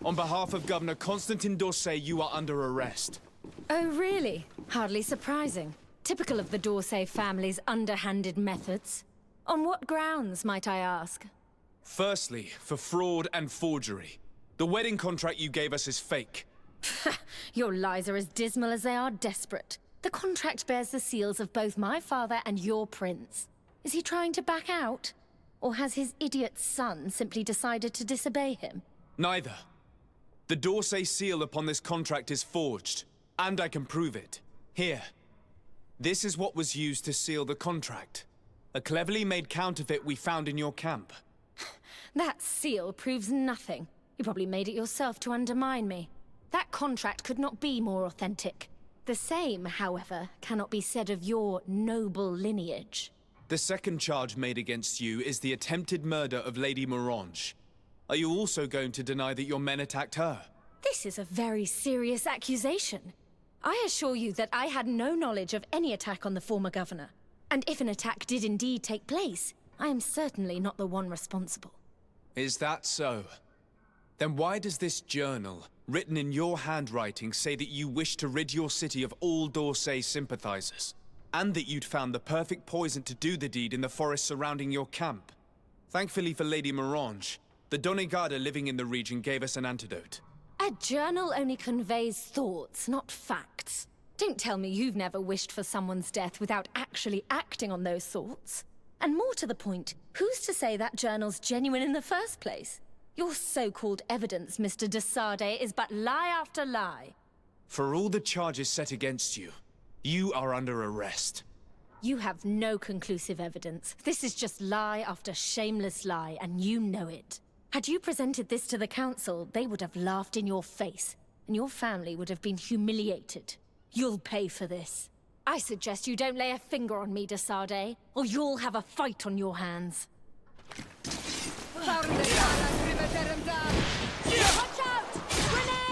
S15: On behalf of Governor Constantin d'Orsay, you are under arrest.
S12: Oh, really? Hardly surprising. Typical of the d'Orsay family's underhanded methods. On what grounds, might I ask?
S15: Firstly, for fraud and forgery. The wedding contract you gave us is fake.
S12: Your lies are as dismal as they are desperate. The contract bears the seals of both my father and your prince. Is he trying to back out? Or has his idiot son simply decided to disobey him?
S15: Neither. The d'Orsay seal upon this contract is forged, and I can prove it. Here. This is what was used to seal the contract. A cleverly made counterfeit we found in your camp.
S12: That seal proves nothing. You probably made it yourself to undermine me. That contract could not be more authentic. The same, however, cannot be said of your noble lineage.
S15: The second charge made against you is the attempted murder of Lady Morange. Are you also going to deny that your men attacked her?
S12: This is a very serious accusation. I assure you that I had no knowledge of any attack on the former governor. And if an attack did indeed take place, I am certainly not the one responsible.
S15: Is that so? Then why does this journal, written in your handwriting, say that you wish to rid your city of all d'Orsay sympathizers? And that you'd found the perfect poison to do the deed in the forest surrounding your camp? Thankfully for Lady Morange, the Donegada living in the region gave us an antidote.
S12: A journal only conveys thoughts, not facts. Don't tell me you've never wished for someone's death without actually acting on those thoughts. And more to the point, who's to say that journal's genuine in the first place? Your so-called evidence, Mr. de Sardet, is but lie after lie.
S15: For all the charges set against you, you are under arrest.
S12: You have no conclusive evidence. This is just lie after shameless lie, and you know it. Had you presented this to the council, they would have laughed in your face, and your family would have been humiliated. You'll pay for this. I suggest you don't lay a finger on me, de Sardet, or you'll have a fight on your hands.
S5: Watch out! Grenade!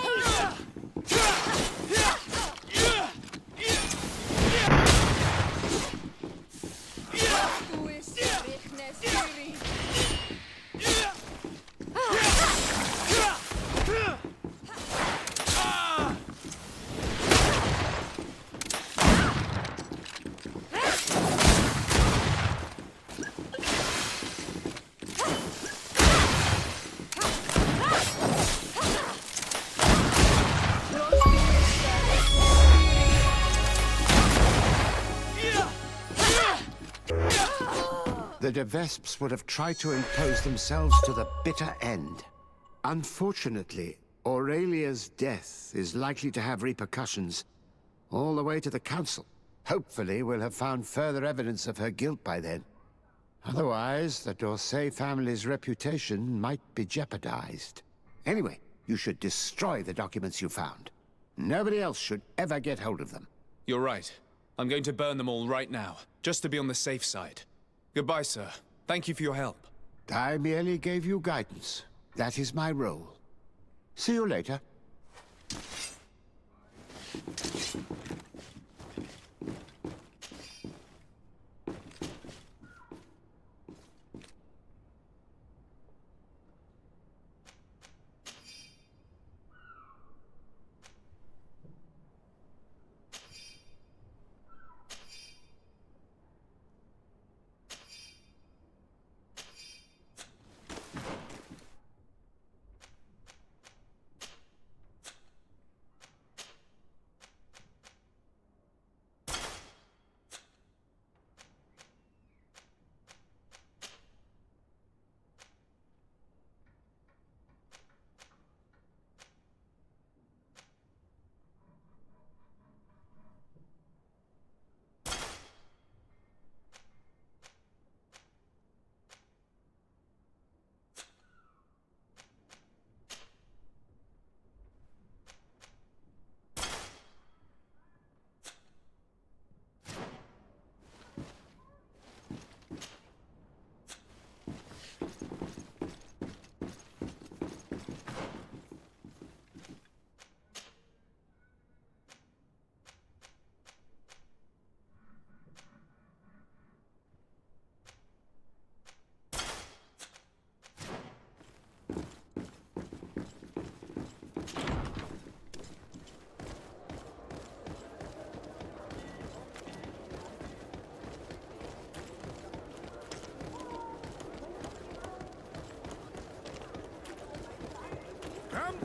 S22: The de Vespes would have tried to impose themselves to the bitter end. Unfortunately, Aurelia's death is likely to have repercussions all the way to the council. Hopefully, we'll have found further evidence of her guilt by then. Otherwise, the d'Orsay family's reputation might be jeopardized. Anyway, you should destroy the documents you found. Nobody else should ever get hold of them.
S15: You're right. I'm going to burn them all right now, just to be on the safe side. Goodbye, sir. Thank you for your help.
S22: I merely gave you guidance. That is my role. See you later.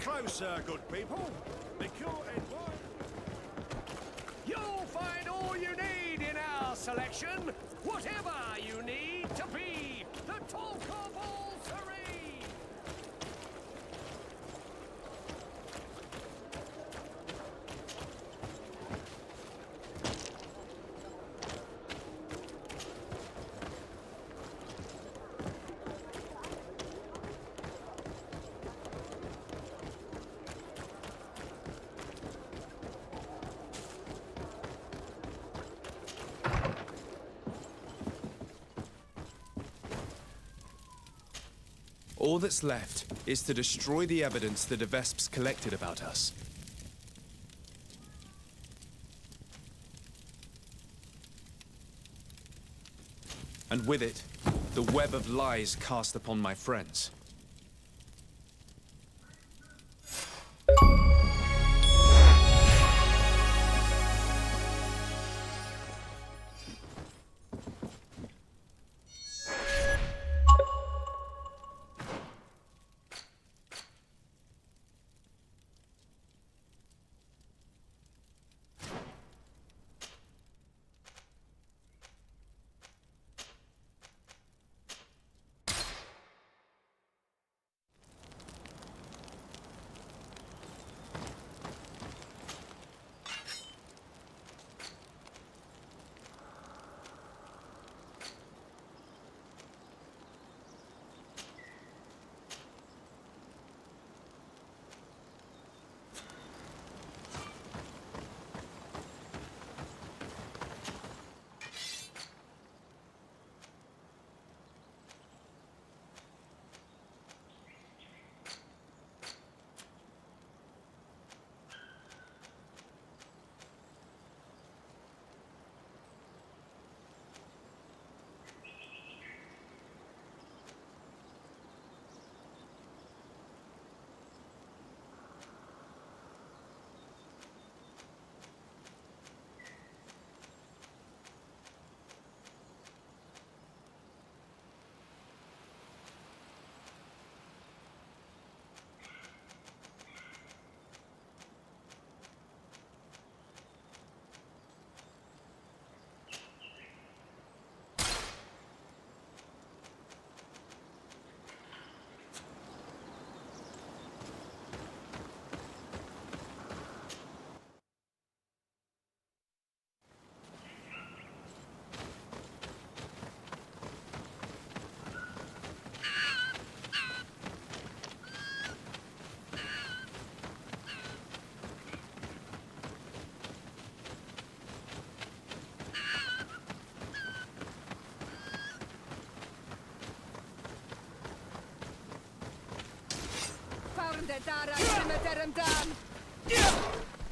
S21: closer, good people. The cure in one. You'll find all you need in our selection. Whatever you need to be the talk of all serene.
S15: All that's left is to destroy the evidence the Devesps collected about us. And with it, the web of lies cast upon my friends.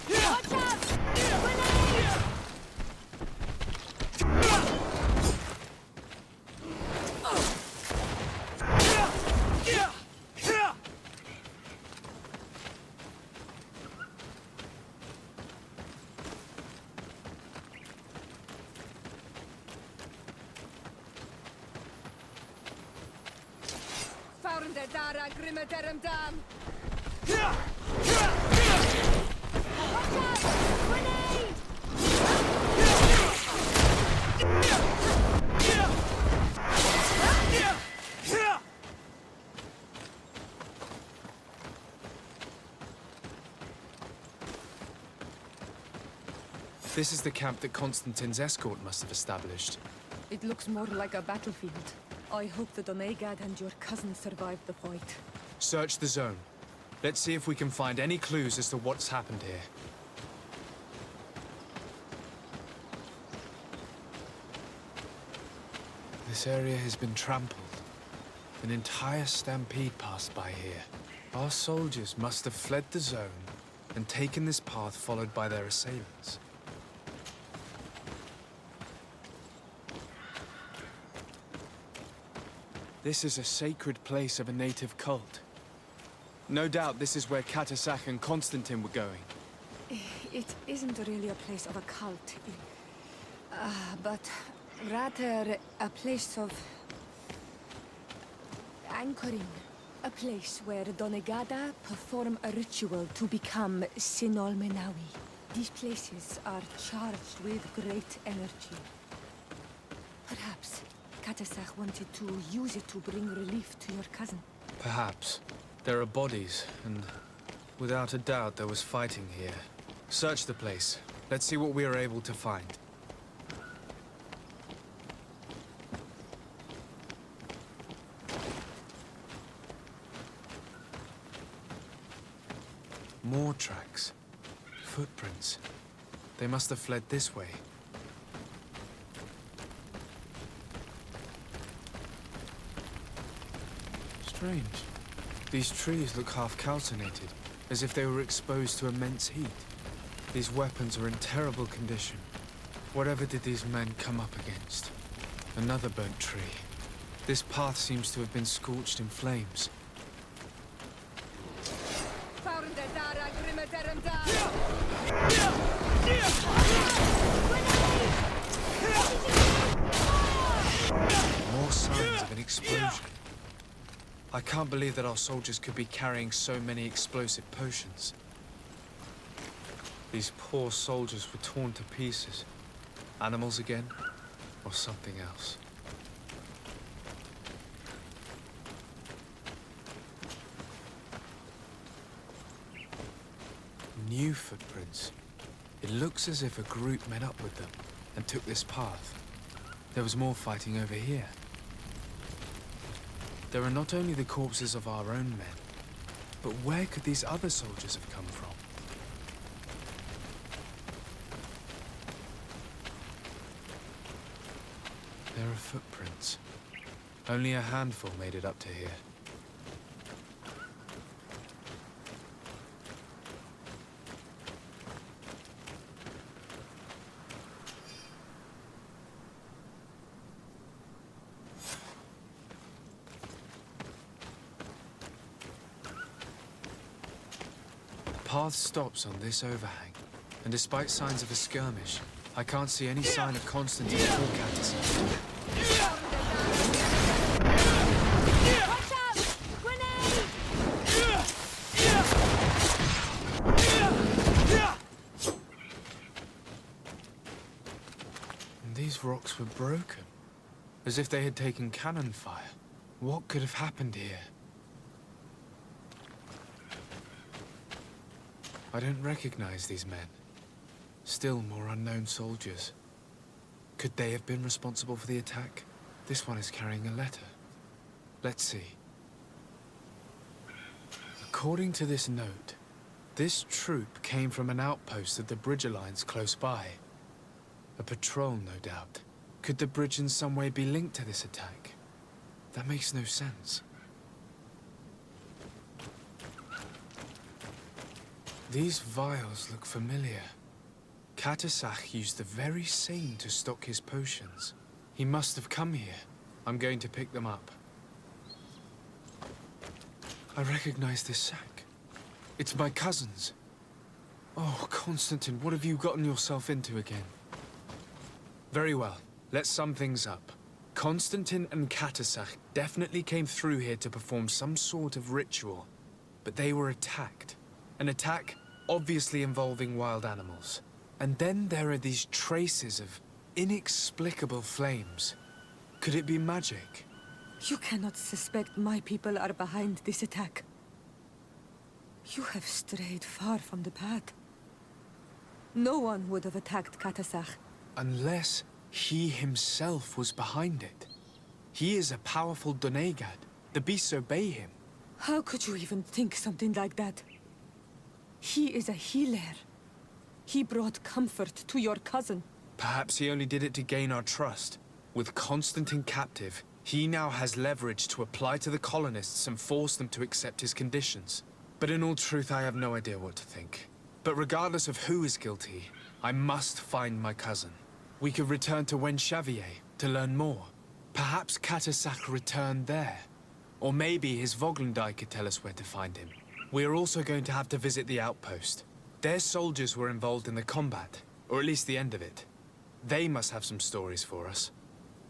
S5: Watch out! Grenade!
S2: Found the Dara Grimmeterum Dam.
S15: This is the camp that Constantine's escort must have established.
S2: It looks more like a battlefield. I hope that Onegad and your cousin survived the fight.
S15: Search the zone. Let's see if we can find any clues as to what's happened here. This area has been trampled. An entire stampede passed by here. Our soldiers must have fled the zone and taken this path followed by their assailants. This is a sacred place of a native cult. No doubt this is where Katasak and Constantine were going.
S2: It isn't really a place of a cult, but rather a place of anchoring. A place where Donegada perform a ritual to become Sinol Menawi. These places are charged with great energy. Perhaps Katasach wanted to use it to bring relief to your cousin.
S15: Perhaps. There are bodies, and without a doubt there was fighting here. Search the place. Let's see what we are able to find. More tracks. Footprints. They must have fled this way. Strange. These trees look half calcinated, as if they were exposed to immense heat. These weapons are in terrible condition. Whatever did these men come up against? Another burnt tree. This path seems to have been scorched in flames. More signs of an explosion. I can't believe that our soldiers could be carrying so many explosive potions. These poor soldiers were torn to pieces. Animals again, or something else. New footprints. It looks as if a group met up with them and took this path. There was more fighting over here. There are not only the corpses of our own men, but where could these other soldiers have come from? There are footprints. Only a handful made it up to here. The path stops on this overhang, and despite signs of a skirmish, I can't see any sign of Constantine or Catus.
S5: Watch out! Grenade!
S1: And these rocks were broken, as if they had taken cannon fire. What could have happened here? I don't recognize these men. Still more unknown soldiers. Could they have been responsible for the attack? This one is carrying a letter. Let's see. According to this note, this troop came from an outpost of the Bridge Alliance close by. A patrol, no doubt. Could the bridge in some way be linked to this attack? That makes no sense. These vials look familiar. Katasach used the very same to stock his potions. He must have come here. I'm going to pick them up. I recognize this sack. It's my cousin's. Oh, Constantine, what have you gotten yourself into again? Very well. Let's sum things up. Constantine and Katasach definitely came through here to perform some sort of ritual, but they were attacked. An attack obviously involving wild animals. And then there are these traces of inexplicable flames. Could it be magic?
S2: You cannot suspect my people are behind this attack. You have strayed far from the path. No one would have attacked Katasach.
S1: Unless he himself was behind it. He is a powerful Donegad. The beasts obey him.
S2: How could you even think something like that? He is a healer. He brought comfort to your cousin.
S1: Perhaps he only did it to gain our trust. With Constantine captive, he now has leverage to apply to the colonists and force them to accept his conditions. But in all truth, I have no idea what to think. But regardless of who is guilty, I must find my cousin. We could return to Wen Xavier to learn more. Perhaps Katasach returned there. Or maybe his Voglendai could tell us where to find him. We are also going to have to visit the outpost. Their soldiers were involved in the combat, or at least the end of it. They must have some stories for us.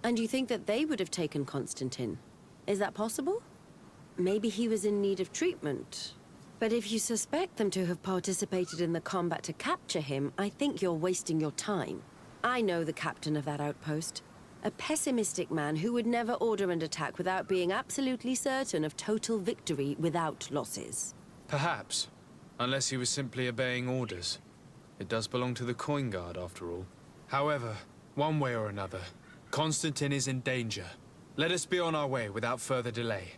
S9: And you think that they would have taken Constantine? Is that possible? maybe he was in need of treatment. But if you suspect them to have participated in the combat to capture him, I think you're wasting your time. I know the captain of that outpost. A pessimistic man who would never order an attack without being absolutely certain of total victory without losses.
S15: Perhaps. Unless he was simply obeying orders. It does belong to the Coin Guard, after all. However, one way or another, Constantine is in danger. Let us be on our way without further delay.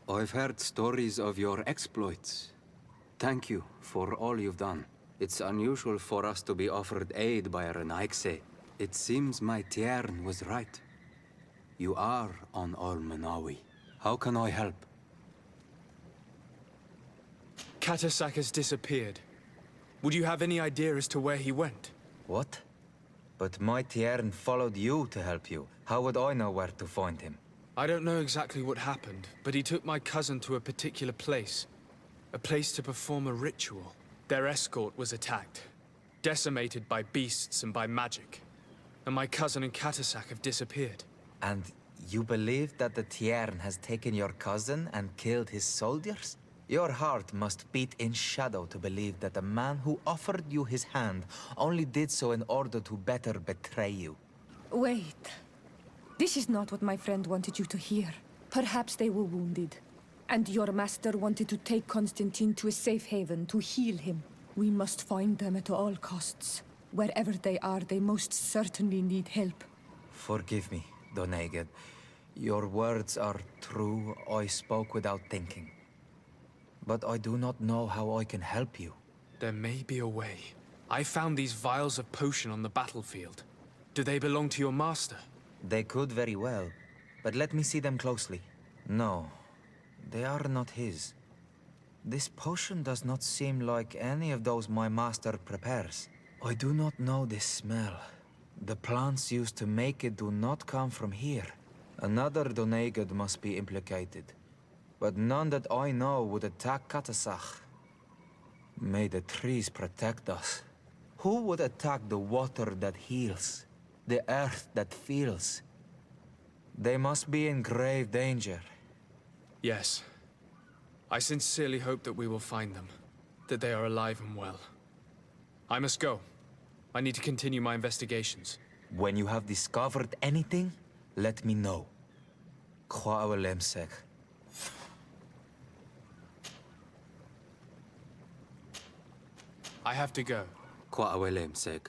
S11: I've heard stories of your exploits. Thank you for all you've done. It's unusual for us to be offered aid by a Renaigse. It seems my Tiern was right. You are on Olmenawi. How can I help?
S1: Katasak has disappeared. Would you have any idea as to where he went?
S13: What? But my Tiern followed you to help you. How would I know where to find him?
S1: I don't know exactly what happened, but he took my cousin to a particular place. A place to perform a ritual. Their escort was attacked, decimated by beasts and by magic. And my cousin and Katasak have disappeared.
S13: And you believe that the Tiern has taken your cousin and killed his soldiers? Your heart must beat in shadow to believe that the man who offered you his hand only did so in order to better betray you.
S2: Wait. This is not what my friend wanted you to hear. Perhaps they were wounded. And your master wanted to take Constantine to a safe haven to heal him. We must find them at all costs. Wherever they are, they most certainly need help.
S13: Forgive me, Doneged. Your words are true. I spoke without thinking. But I do not know how I can help you.
S1: There may be a way. I found these vials of potion on the battlefield. Do they belong to your master?
S13: They could very well, but let me see them closely. No, they are not his. This potion does not seem like any of those my master prepares. I do not know this smell. The plants used to make it do not come from here. Another Doneged must be implicated. But none that I know would attack Katasach. May the trees protect us. Who would attack the water that heals? The earth that feels? They must be in grave danger.
S1: Yes. I sincerely hope that we will find them. That they are alive and well. I must go. I need to continue my investigations.
S13: When you have discovered anything, let me know. Kwawelemsek.
S1: I have to go.
S11: Kwawelemsek.